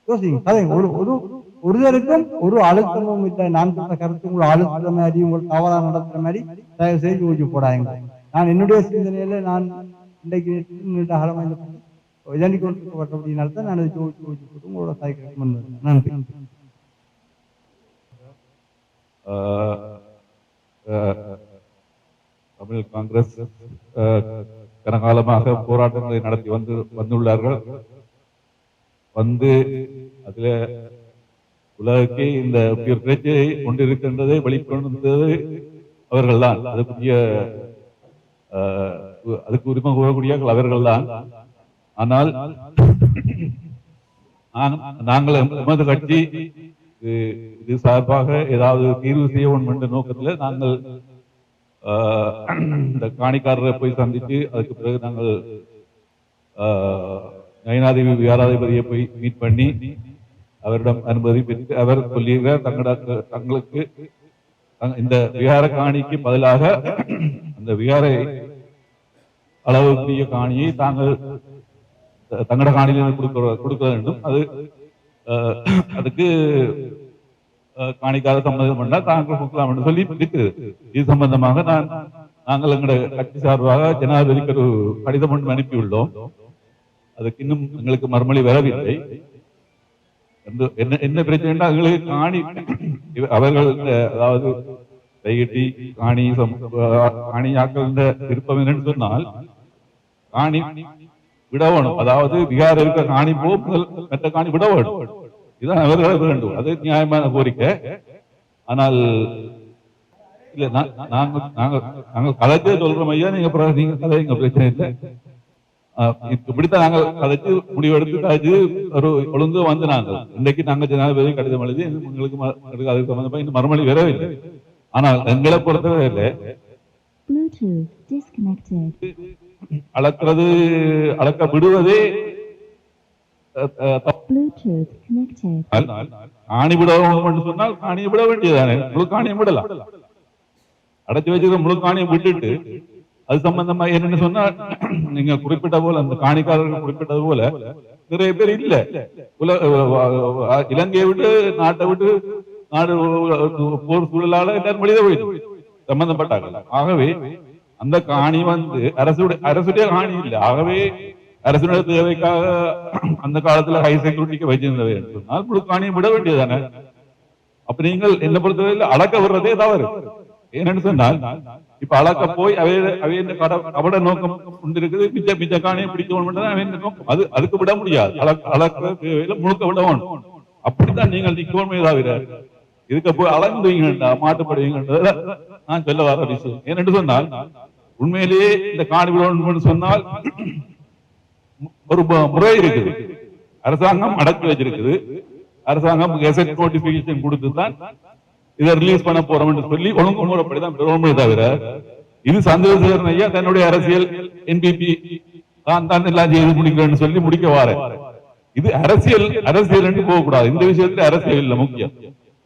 யோசிங்க. ஒருவருக்கும் ஒரு அழுத்தமும் இல்லை. நான் சொன்ன கருத்து உங்களை அழுத்துற மாதிரி உங்களுக்கு தவறாக நடத்துற மாதிரி தயவு செய்து யோசிச்சு போடாங்க. நான் என்னுடைய சிந்தனையில நான் இன்றைக்கு அகலமா இதண்டி கொண்டிருக்கப்பட்டபடினால்தான் நான் அதை யோசிச்சு போட்டு உங்களோட சாய்க்கு முன்வரேன். நன்றி. தமிழ் காங்கிரஸ் கனகாலமாக போராட்டங்களை நடத்தி வந்துள்ளார்கள். அதுல உலகಕ್ಕೆ இந்த பிரச்சனையை கொண்டிருக்கின்றதை வெளிக்கொண்டது அவர்கள் தான். அதுக்கு உரிமை கூறக்கூடிய அவர்கள் தான். ஆனால் நாங்கள் எமது கட்சி இது சார்பாக ஏதாவது தீர்வு செய்ய வேண்டும் என்ற நோக்கத்தில் நாங்கள் இந்த காணிக்காரரை போய் சந்தித்து அதுக்கு பிறகு நாங்கள் நயனாதேவி விகாராதிபதியை போய் மீட் பண்ணி அவரிடம் அனுமதி பெற்று அவர் சொல்லியிருக்கிறார் தங்களுக்கு இந்த விகார காணிக்கு பதிலாக அந்த விகாரை அளவுக்குரிய காணியை தாங்கள் தங்கட காணியில் கொடுக்க வேண்டும். அதுக்கு காணிக்கார சம்மதம் பண்ணால் தாங்கள் கொடுக்கலாம் என்று சொல்லி இருக்குது. இது சம்பந்தமாக நாங்கள் எங்களுடைய கட்சி சார்பாக ஜனாதிபதிக்கு ஒரு கடிதம் ஒன்று அனுப்பியுள்ளோம். அதுக்கு இன்னும் எங்களுக்கு மறுமொழி வரவில்லை. என்ன பிரச்சனை எங்களுக்கு அவர்கள் அதாவது கைகட்டி காணியாக்கள் விருப்பம் என்னன்னு சொன்னால் காணி விட வேணும். அதாவது விகார இருக்க காணி போ முதல் மற்ற காணி விட வேணும். இதுதான் அவர்கள் வேண்டும். அது நியாயமான கோரிக்கை. ஆனால் இல்ல நாங்கள் கதைச்சே சொல்றோம் ஐயா, நீங்க கதைங்க பிரச்சனை இல்லை. இப்படித்தான் நாங்கள் கதைச்சு முடிவெடுத்து ஒரு ஒழுங்கு வந்து நாங்கள் இன்றைக்கு நாங்கள் ஜனாதிபதி கடிதம் எழுதி உங்களுக்கு அதுக்கு சம்பந்தமா இன்னும் மறுமொழி வரவில்லை. ஆனால் எங்களை பொறுத்தவரை இல்லை அளக்க விடுவதே காணி விடவும் சொன்னால் காணியை விட வேண்டியதானே. முழு காணியை விடலாம். அடைச்சு வச்சுக்க முழு காணியை விட்டுட்டு அது சம்பந்தமா என்னன்னு சொன்னா நீங்க குறிப்பிட்ட போல அந்த காணிக்காரர்கள் குறிப்பிட்டது போல நிறைய பேர் இல்ல இலங்கையை விட்டு நாட்டை விட்டு நாடு போர் சூழலால எல்லாரும் வெளியே போயிட்டு சம்பந்தப்பட்டார்கள். ஆகவே அந்த காணி அரசுடைய காணி இல்லை. ஆகவே அரசுடைய தேவைக்காக அந்த காலத்துல ஹை செக்யூரிட்டிக்கு வச்சிருந்தவை சொன்னால் முழு காணியை விட வேண்டியதானே. அப்ப நீங்கள் என்ன பொறுத்தவரையில் அளக்க விடுறதே தவறு. என்னன்னு சொன்னால் இப்ப அளக்க போய் அவையின் கபட நோக்கம் கொண்டிருக்குது. மிச்ச காணியை பிடிக்கணும் அது அதுக்கு விட முடியாது. அளக்க முழுக்க விடணும். அப்படித்தான் நீங்கள் நிக்கணுமே தவிர இதுக்கு போய் அளந்துவீங்கண்டா மாட்டுப்படுவீங்கன்றத நான் சொல்ல வர விஷயம். ஏனென்று சொன்னால் உண்மையிலேயே இந்த காணி விடணும் சொன்னால் ஒரு முறை இருக்குது. அரசாங்கம் அடக்கி வச்சிருக்குது. அரசாங்கம் கெசட் நோட்டிபிகேஷன் கொடுத்துதான் இதை ரிலீஸ் பண்ண போறோம் என்று சொல்லி ஒழுங்குமுறைப்படிதான் பெறுவோமே தவிர இது சந்திரசேகரன் ஐயா தன்னுடைய அரசியல் என்பிபி தான் எல்லாம் செய்து முடிக்கிறேன்னு சொல்லி முடிக்க வார. இது அரசியல் என்று போகக்கூடாது. இந்த விஷயத்துல அரசியல் இல்ல முக்கியம்.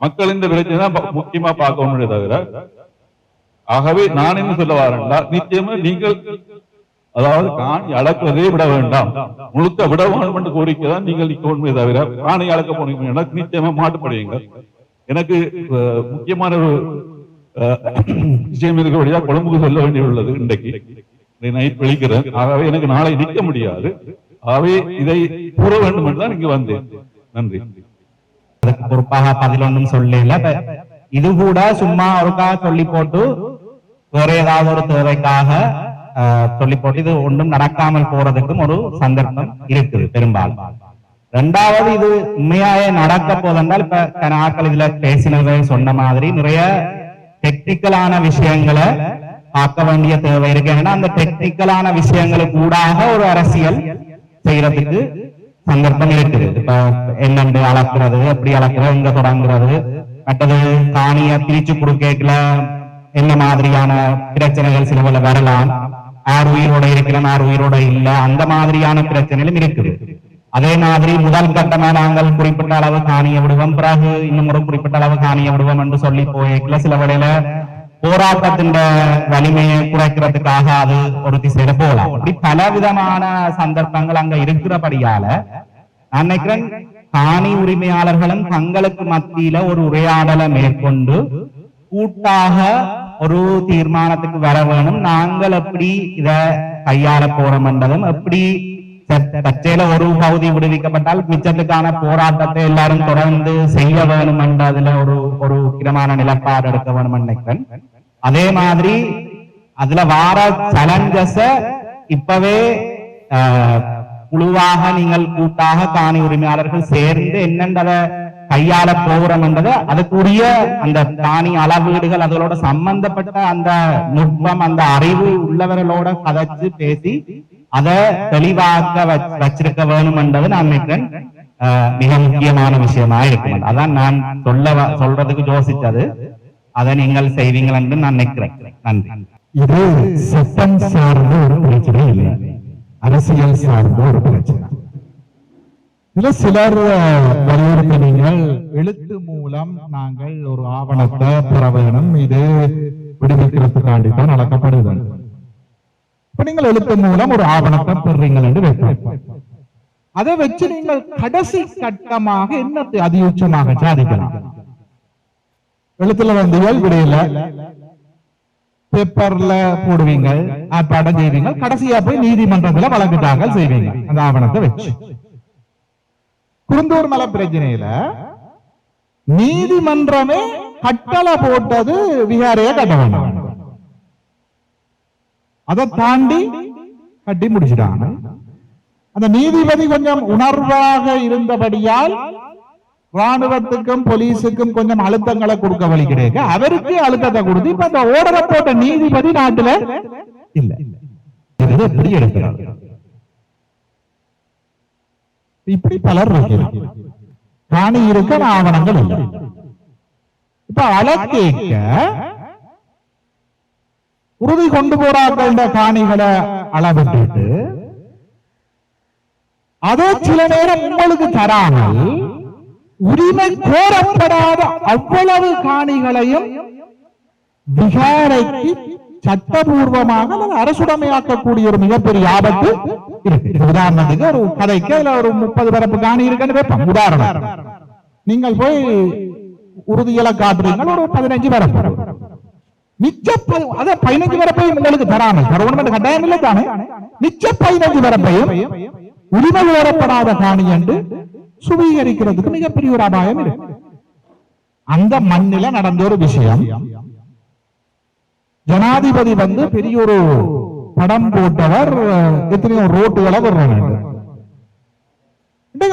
மக்கள் இந்த பிரச்சனை தான் முக்கியமா பார்க்கணும் தவிர. ஆகவே நான் என்ன சொல்ல வரேன்டா, நிச்சயமா நீங்கள் அதாவது காணி அளக்குவதே விட வேண்டாம், முழுக்க விட வேண்டும் என்று கோரிக்கை தான் நீங்கள் நிற்கணுமே தவிர காணி அளக்க போனீங்க நிச்சயமா மாட்டுப்படுவீங்க. எனக்கு முக்கியமான ஒரு விஷயம் இருக்கபடியா கொழும்புக்கு சொல்ல வேண்டியுள்ளது. இன்றைக்கு நைட் வெளிக்கிறேன். ஆகவே எனக்கு நாளை நிற்க முடியாது. ஆகவே இதை கூற வேண்டும் என்று தான் இங்கு வந்தேன். நன்றி. அதுக்கு பொறுப்பாக பதில் ஒன்றும் சொல்லல. இது கூட சும்மா ஒருக்காக சொல்லி போட்டு வேற ஏதாவது ஒரு தேவைக்காக சொல்லி போட்டு இது ஒன்றும் நடக்காமல் போறதுக்கும் ஒரு சந்தர்ப்பம் இருக்குது பெரும்பாலும். ரெண்டாவது, இது உண்மையாயே நடக்க போதென்றால் இப்ப ஆட்கள் இதுல பேசினதை சொன்ன மாதிரி நிறைய டெக்னிக்கலான விஷயங்களை பார்க்க வேண்டிய தேவை இருக்கு. ஏன்னா அந்த டெக்னிக்கலான விஷயங்களுக்கு கூடாக ஒரு அரசியல் செய்யறதுக்கு சந்தர்ப்பம் இருக்குது. இப்ப என்னென்று அளக்குறது, எப்படி அளக்குறது, எங்க தொடங்குறது, மற்றது காணிய பிரிச்சு கொடுக்கல என்ன மாதிரியான பிரச்சனைகள் சிலவுல வரலாம், யார் உயிரோட இருக்கிறோம் யார் உயிரோட இல்ல, அந்த மாதிரியான பிரச்சனைகளும் இருக்குது. அதே மாதிரி முதல் கட்டமா நாங்கள் குறிப்பிட்ட அளவு காணிய விடுவோம், பிறகு இன்னும் ஒரு குறிப்பிட்ட அளவு காணிய விடுவோம் என்று சொல்லி போய்க்கல சில வேளையில போராட்டத்தின் வலிமையை குறைக்கிறதுக்காக அது ஒரு திசையில போகலாம். அப்படி பலவிதமான சந்தர்ப்பங்கள் அங்க இருக்கிறபடியால நான் நினைக்கிறேன் காணி உரிமையாளர்களும் தங்களுக்கு மத்தியில ஒரு உரையாடலை மேற்கொண்டு கூட்டாக ஒரு தீர்மானத்துக்கு வர வேணும். நாங்கள் எப்படி இத கையாள போறோம் என்றதும், எப்படி சர்ச்சையில ஒரு பகுதி விடுவிக்கப்பட்டால் மிச்சத்துக்கான போராட்டத்தை எல்லாரும் தொடர்ந்து செய்ய வேணும் என்ற அதுல ஒரு உக்கிரமான நிலப்பாடு எடுக்க வேணும் நினைக்கிறேன். அதே மாதிரி அதுல வார சேலஞ்சஸ இப்பவே குழுவாக நீங்கள் கூட்டாக காணி உரிமையாளர்கள் சேர்ந்து என்னென்றத கையாள போகிறோம் என்றது அதுக்குரிய அந்த காணி அளவீடுகள் அதோட சம்பந்தப்பட்ட அந்த நுட்பம் அந்த அறிவு உள்ளவர்களோட கதைச்சு பேசி அதை தெளிவாக்க வச்சிருக்க வேணும் என்றது நான் நினைக்கிறேன் மிக முக்கியமான விஷயமா இருக்கும். அதான் நான் சொல்றதுக்கு யோசிச்சது. அதை நீங்கள் செய்வீங்கள் என்று நான் நினைக்கிறேன். நன்றி. இது சட்டம் சார்ந்த ஒரு பிரச்சனை இல்லை, அரசியல் சார்ந்த ஒரு பிரச்சனை. இதுல சிலர் வலியுறுத்தினீர்கள் எழுத்து மூலம் நாங்கள் ஒரு ஆவணத்தை பெற வேணும், இது விடுவிக்கிறதுக்காண்டி தான் நடக்கப்படுது. இப்ப நீங்கள் எழுத்து மூலம் ஒரு ஆவணத்தை பெறுறீங்கள் என்று வைப்போம். அதை வச்சு நீங்கள் கடைசி கட்டமாக என்னத்தை அதியுச்சமாக சாதிக்கலாம். எழுத்துல வந்து விடையில பேப்பர்ல போடுவீங்க, ஆர்ப்பாட்டம் செய்வீங்க, கடைசியா போய் நீதிமன்றத்துல வழக்கு தாக்கல் செய்வீங்க அந்த ஆவணத்தை வச்சு. குருந்தூர் மலை பிரச்சனையில நீதிமன்றமே கட்டளை போட்டது விகாரைய கட்ட வேண்டாம், அதை தாண்டி கட்டி முடிச்சிட்டாங்க. அந்த நீதிபதி கொஞ்சம் உணர்வாக இருந்தபடியால் ராணுவத்துக்கும் போலீஸுக்கும் கொஞ்சம் அழுத்தங்களை கொடுக்க வழி கிடையாது, அவருக்கு அழுத்தத்தை கொடுத்து இப்ப அந்த ஓடரை போட்ட நீதிபதி நாட்டுல இல்ல. எப்படி எடுக்கிறார்? இப்படி பலர் இருக்கிறார். காணி இருக்க ஆவணங்கள் இல்லை. இப்ப அலக்கேக்க உறுதி கொண்டு போறார்கள் காணிகளை அளவிட்டு அதே சில நேரம் உங்களுக்கு தராமல் உரிமை கோரப்படாத அவ்வளவு காணிகளையும் விகாரைக்கு சட்டபூர்வமாக அரசுடைமையாக்கக்கூடிய ஒரு மிகப்பெரிய ஆபத்து இருக்கு. உதாரணத்துக்கு ஒரு கதைக்கு அதுல ஒரு 30 பரப்பு காணி இருக்குன்னு வைப்போம். உதாரணம், நீங்கள் போய் உறுதியில காட்டுறீங்க ஒரு 15 பரப்பு, மிச்ச 15 பரப்பையும் உங்களுக்கு தராமல் தரணும் கட்டாயம் இல்லை தானே, மிச்ச 15 பரப்பையும் உரிமை கோரப்படாத காணி என்று சுவீகரிக்கிறதுக்கு மிகப்பெரிய ஒரு அபாயம் இருக்கு. அந்த மண்ணில நடந்த ஒரு விஷயம். ஜனாதிபதி வந்து பெரிய ஒரு படம் போட்டவர், எத்தனையோ ரோட்டுகளை வர்றாங்க.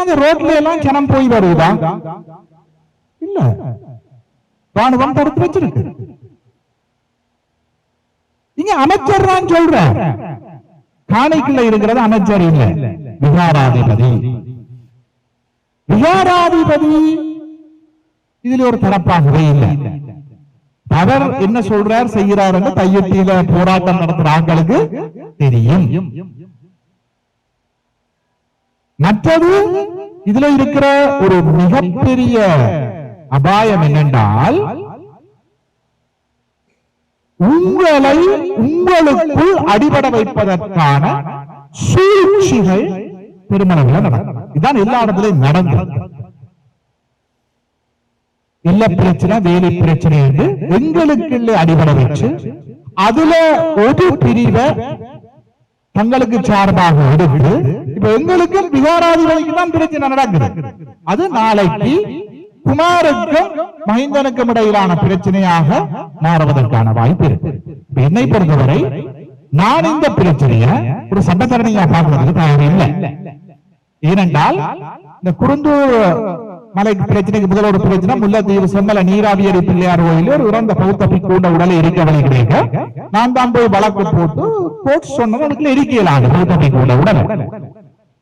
அந்த ரோட்ல எல்லாம் ஜனம் போய் வருதா? இல்ல, ராணுவம் தடுத்து வச்சிருக்கு. இங்க அமைச்சர் தான் சொல்ற, காணிக்குள்ள இருக்கிறது அமைச்சர் இல்ல, விகாராதிபதி. விகாராதிபதி இதுல ஒரு தரப்பாகவே இல்லை. அவர் என்ன சொல்றார் செய்கிறார் என்று தையத்தில போராட்டம் நடத்துற ஆட்களுக்கு தெரியும். மற்றது இதுல இருக்கிற ஒரு மிகப்பெரிய அபாயம் என்னென்றால், உங்களை உங்களுக்குள் அடிபட வைப்பதற்கான சூழ்ச்சிகள் பெருமளவில் நடக்கும். இதுதான் எல்லா இடத்திலும் நடந்தது. இல்ல பிரச்சனை, வேலை பிரச்சனை என்று எங்களுக்கு அடிபட வச்சு அதுல ஒரு பிரிவை தங்களுக்கு சார்பாக எடுத்து, இப்ப எங்களுக்கும் விகாராதிபதிக்கு தான் பிரச்சனை நடக்குது. அது நாளைக்கு குமாருக்கும் மஹிந்தனுக்கும் இடையிலான பிரச்சனையாக மாறுவதற்கான வாய்ப்பு இருக்கு. என்னை பொறுத்தவரை நான் இந்த பிரச்சனைய ஒரு சட்டத்தரணியா பார்க்கறதுக்கு தயாரில்லை. ஏனென்றால் இந்த குருந்தூர் மலை பிரச்சனைக்கு முதல் ஒரு பிரச்சனை, முல்லைத்தீவு செம்மல நீராவியரி பிள்ளையார் கோயில் ஒரு இறந்த பௌத்த பிக்கூண்ட உடலை எரிக்கவலை கிடைக்க நான் தான் போய் வழக்கு போட்டு கோர்ட் சொன்னது அதுக்குள்ள எரிக்கலாது பௌத்த பிக்கூண்ட உடலை.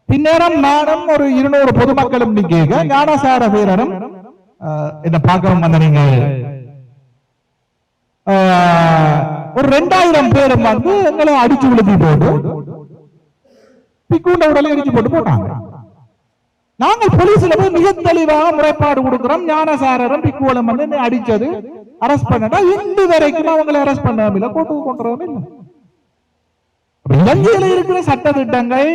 பின்னேரம் நானும் ஒரு 200 பொதுமக்களும் கேட்க ஞானசார வீரரும் என்ன பார்க்கவும் வந்த நீங்க ஒரு 2000 பேரும் வந்து எங்களை அடிச்சு விழுத்தி போட்டு பிக்கூண்ட உடலை எரிச்சு போட்டு போட்டாங்க. நாங்கள் போலீஸ்ல போய் மிக தெளிவாக முறைப்பாடு கொடுக்கிறோம். ஞானசாரரும் பிக்குவலம் வந்து அடிச்சது அரெஸ்ட் பண்ணா இன்று வரைக்கும் அவங்களை அரெஸ்ட் பண்ணவும் இல்லை, கோர்ட்டுக்கு கொண்டு வரவும் இல்லை. இலங்கையில இருக்கிற சட்ட திட்டங்கள்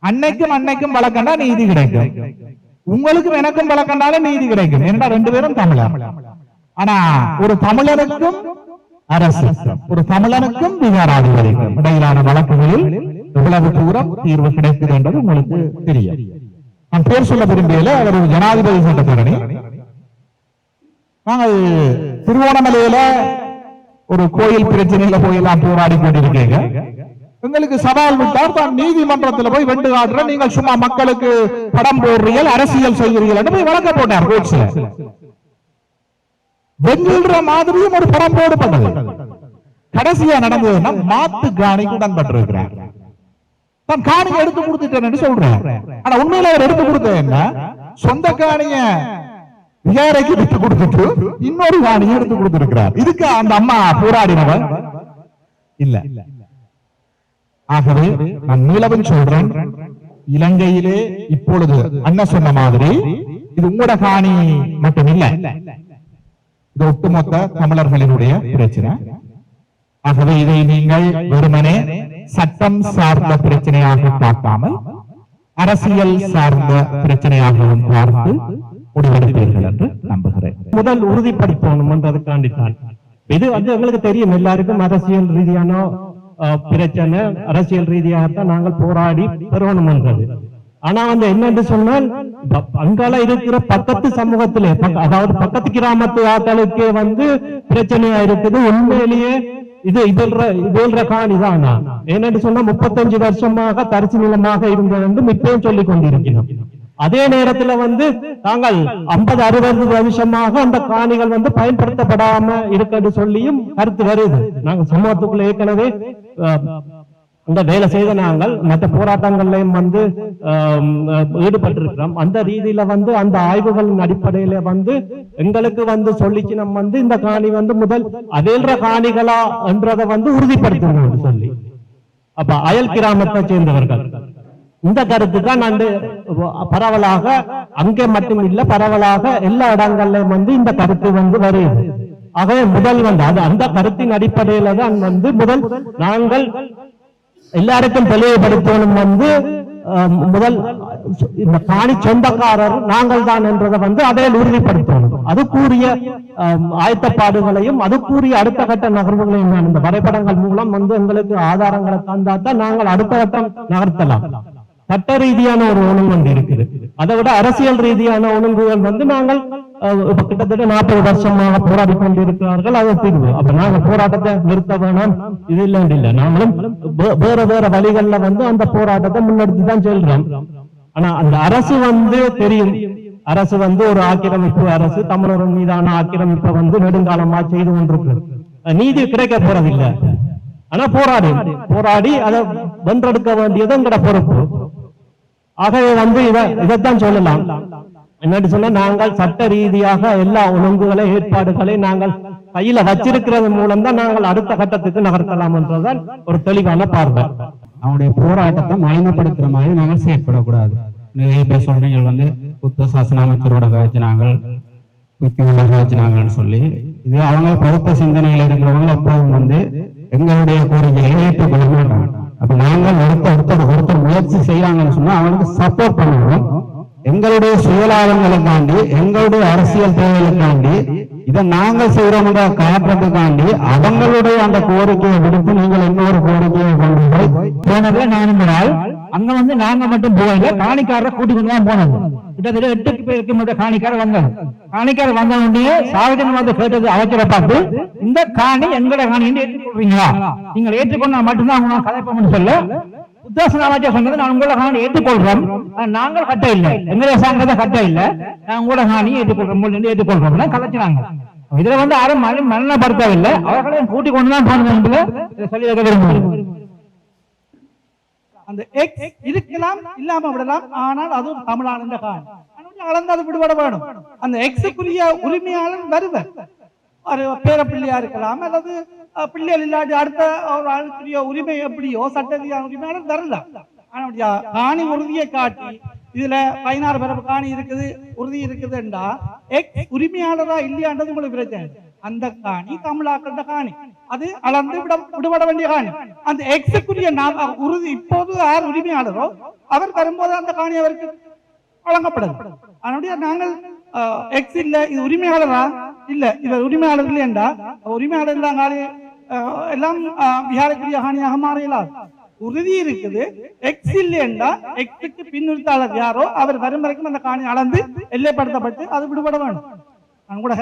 அன்னைக்கும் வழக்கண்டா நீதி கிடைக்கும், உங்களுக்கும் எனக்கும் வழக்கண்டாலும் நீதி கிடைக்கும். ஏன்னா 2 பேரும் தமிழர். ஆனா ஒரு தமிழனுக்கும் அரசு, ஒரு தமிழனுக்கும் விகாராதிபதிக்கும் இடையிலான வழக்குகளில் எவ்வளவு தூரம் தீர்வு கிடைக்குது என்பது உங்களுக்கு தெரியும். நான் பேர் சொல்ல விரும்பியல, அவர் ஒரு ஜனாதிபதி சட்டத்தரணி. நாங்கள் திருவோணமலையில ஒரு கோயில் பிரச்சனையில போய் எல்லாம் போராடி கொண்டிருக்கீங்க. எங்களுக்கு சவால் விட்டார், தான் நீதிமன்றத்தில் போய் வெண்டு காட்டுற, நீங்கள் சும்மா மக்களுக்கு படம் போடுறீர்கள், அரசியல் செய்கிறீர்கள் போய் வழக்க போட்டார் கோர்ட்ஸ்ல. வெல்ற மாதிரியும் ஒரு படம் போடப்பட்டது. கடைசியா நடந்ததுன்னா மாத்து காணிக்கு உடன்பட்டிருக்கிறார். தான் காணியை எடுத்து கொடுத்துட்டேன்னு சொல்றேன். ஆனா உண்மையில அவர் எடுத்து கொடுத்த என்ன, சொந்த காணிய விகாரைக்கு விட்டு கொடுத்துட்டு இன்னொரு காணியை எடுத்து கொடுத்திருக்கிறார். இதுக்கு அந்த அம்மா போராடினவர் இல்ல. ஆகவே நான் மீளவும் சொல்றேன், இலங்கையிலே இப்பொழுது அண்ணன் சொன்ன மாதிரி இது உங்களோட காணி மட்டும் இல்ல, இது ஒட்டுமொத்த தமிழர்களினுடைய பிரச்சனை. ஆகவே இதை நீங்கள் வெறுமனே சட்டம் சார்ந்த பிரச்சனையாக பார்க்காமல் அரசியல் சார்ந்த பிரச்சனையாகவும் பார்த்து முடிவெடுப்பீர்கள் என்று நம்புகிறேன். முதல் உறுதிப்படுத்தணும் என்றதுக்காண்டித்தான். இது வந்து எங்களுக்கு தெரியும், எல்லாருக்கும் அரசியல் ரீதியான பிரச்சனை, அரசியல் ரீதியாகத்தான் நாங்கள் போராடி பெறணும் என்றது. ஆனா வந்து என்னன்னு சொன்னால், அங்கால இருக்கிற பக்கத்து சமூகத்திலே, அதாவது பக்கத்து கிராமத்து ஆட்களுக்கே வந்து பிரச்சனையா இருக்குது. உண்மையிலேயே இது இதுல்ற காணிதான். ஏன்னு சொன்னா 35 வருஷமாக தரிசு நிலமாக இருந்தது என்று மிகவும் சொல்லிக் கொண்டிருக்கிறோம். அதே நேரத்துல வந்து நாங்கள் 50-60 வருஷமாக அந்த காணிகள் வந்து பயன்படுத்தப்படாம இருக்கிறது சொல்லியும் கருத்து வருது. நாங்கள் சமூகத்துக்குள்ள ஏற்கனவே அந்த வேலை செய்த நாங்கள் மற்ற போராட்டங்கள்லயும் வந்து ஈடுபட்டிருக்கிறோம். அந்த ரீதியில வந்து அந்த ஆய்வுகளின் அடிப்படையில வந்து எங்களுக்கு வந்து சொல்லிச்சு, நம்ம வந்து இந்த காணி வந்து முதல் அதேல்ற காணிகளா என்றதை வந்து உறுதிப்படுத்தணும் சொல்லி. அப்ப அயல் கிராமத்தை சேர்ந்தவர்கள் இந்த கருத்து தான் வந்து பரவலாக, அங்கே மட்டும் இல்ல பரவலாக எல்லா இடங்கள்லயும் வந்து இந்த கருத்து வந்து வருது. ஆகவே முதல் வந்து அது அந்த கருத்தின் அடிப்படையில தான் வந்து முதல் நாங்கள் எல்லாருக்கும் தெளிவுபடுத்தணும் வந்து முதல் இந்த காணி சொந்தக்காரர் நாங்கள் தான் என்றதை வந்து அதை உறுதிப்படுத்தணும். அதுக்குரிய ஆயத்தப்பாடுகளையும் அதுக்குரிய அடுத்த கட்ட நகர்வுகளையும் இந்த வரைபடங்கள் மூலம் வந்து எங்களுக்கு ஆதாரங்களை தந்தாத்தான் நாங்கள் அடுத்த கட்டம் நகர்த்தலாம். சட்ட ரீதியான ஒரு ஒழுங்கு வந்து இருக்குது. அதை விட அரசியல் ரீதியான ஒழுங்குகள் வந்து நாங்கள் இப்ப கிட்டத்தட்ட 40 வருஷமாக போராடி கொண்டிருக்கிறார்கள். அது தீர்வு. அப்ப நாங்க போராட்டத்தை நிறுத்த வேணாம், இது இல்லை. நாங்களும் வேற வேற வழிகள்ல வந்து அந்த போராட்டத்தை முன்னெடுத்து தான் செல்றோம். ஆனா அந்த அரசு வந்து தெரியும், அரசு வந்து ஒரு ஆக்கிரமிப்பு அரசு, தமிழர்கள் மீதான ஆக்கிரமிப்பை வந்து நெடுங்காலமா செய்து கொண்டிருக்கு. நீதி கிடைக்க போறதில்லை. ஆனா போராடி அதை வென்றெடுக்க வேண்டியது எங்கட பொறுப்பு. ஆகவே வந்து இதைத்தான் சொல்லலாம். என்னன்னு சொன்னா, நாங்கள் சட்ட ரீதியாக எல்லா ஒழுங்குகளை ஏற்பாடுகளை நாங்கள் கையில வச்சிருக்கிறது மூலம் தான் நாங்கள் அடுத்த கட்டத்துக்கு நகர்த்தலாம் என்றுதான் ஒரு தெளிவான பார்வை. அவனுடைய போராட்டத்தை மயமப்படுத்துற மாதிரி நாங்கள் செயற்படக்கூடாது. நிறைய பேர் சொல்றீங்க வந்து புத்த சாசன அமைச்சரோட கழிச்சினாங்கள், கழிச்சினாங்கன்னு சொல்லி, இது அவங்க பருத்த சிந்தனையில இருக்கிறவங்க எப்பவும் வந்து எங்களுடைய கோரிக்கையை ஏற்றுக்கொள்ள மாட்டாங்க. அப்ப நாங்கள் ஒருத்தர் முயற்சி செய்யறாங்கன்னு சொன்னா அவங்களுக்கு சப்போர்ட் பண்ணுவோம். எங்களுடைய சுயலாபங்களுக்காண்டி, எங்களுடைய அரசியல் தேவைகளுக்காண்டி இதை நாங்கள் செய்யறோம்ன்ற காட்டுறதுக்காண்டி அவங்களுடைய அந்த கோரிக்கையை விடுத்து நீங்கள் இன்னொரு கோரிக்கையை கொண்டு போய் போனதே நானும் அங்க வந்து நாங்க மட்டும் போகல, காணிக்காரரை கூட்டி கொண்டு தான் போனது. கிட்டத்தட்ட 8 பேருக்கு மட்டும் காணிக்காரர் வந்தாங்க. காணிக்காரர் வந்த உடனே சாவகன் வந்து கேட்டது அவசர பார்த்து, இந்த காணி எங்கட காணி ஏற்றுக்கொள்றீங்களா, நீங்கள் ஏற்றுக்கொண்டா மட்டும்தான் அவங்க கதைப்போம்னு சொல்ல உத்தாசனாவாச்சா சொன்னது, நான் உங்களோட காணி ஏற்றுக்கொள்றோம், நாங்கள் கட்ட இல்லை, எங்களுடைய சாங்கத்தை கட்ட இல்லை, நான் உங்களோட காணி ஏற்றுக்கொள்றோம் ஏற்றுக்கொள்றோம் கலைச்சினாங்க. இதுல வந்து யாரும் மரணப்படுத்தவில்லை, அவர்களையும் கூட்டி கொண்டுதான் போனது என்பதை சொல்லி வைக்க விரும்புகிறேன். அந்த எக்ஸ் இருக்கலாம், இல்லாம விடலாம், ஆனால் அது தமிழான காணி அளந்தாது விடுபட வேணும். அந்த எக்ஸுக்குரிய உரிமையாளர் வருவர், ஒரு பேர பிள்ளையா இருக்கலாம், அல்லது பிள்ளைகள் இல்லாட்டி அடுத்த ஒரு ஆளுக்குரிய உரிமை எப்படியோ சட்ட உரிமையாளர் வரலாம். ஆனா காணி உறுதியை காட்டி இதுல 16 பிறப்பு காணி இருக்குது, உறுதி இருக்குதுண்டா எக்ஸ் உரிமையாளரா இல்லையான்றது உங்களுக்கு பிரச்சனை. அந்த காணி தமிழாக்கிற காணி, அது அளந்து விடுபட வேண்டிய காணி. அந்த எக்ஸுக்குரிய உறுதி இப்போது யார் உரிமையாளரோ அவர் வரும்போது அந்த காணி அவருக்கு வழங்கப்படும். அதனுடைய நாங்கள் எக்ஸ் இல்ல, இது உரிமையாளரா இல்ல, இவர் உரிமையாளர் இல்லையண்டா உரிமையாளர் எல்லாம் காணி எல்லாம் விகாரக்குரிய காணியாக மாறலாம். உறுதி இருக்குது, எக்ஸ் இல்லையண்டா எக்ஸுக்கு பின்னிறுத்தாளர் யாரோ அவர் வரும் வரைக்கும் அந்த காணி அளந்து எல்லைப்படுத்தப்பட்டு அது விடுபட வேண்டும். நான் கூட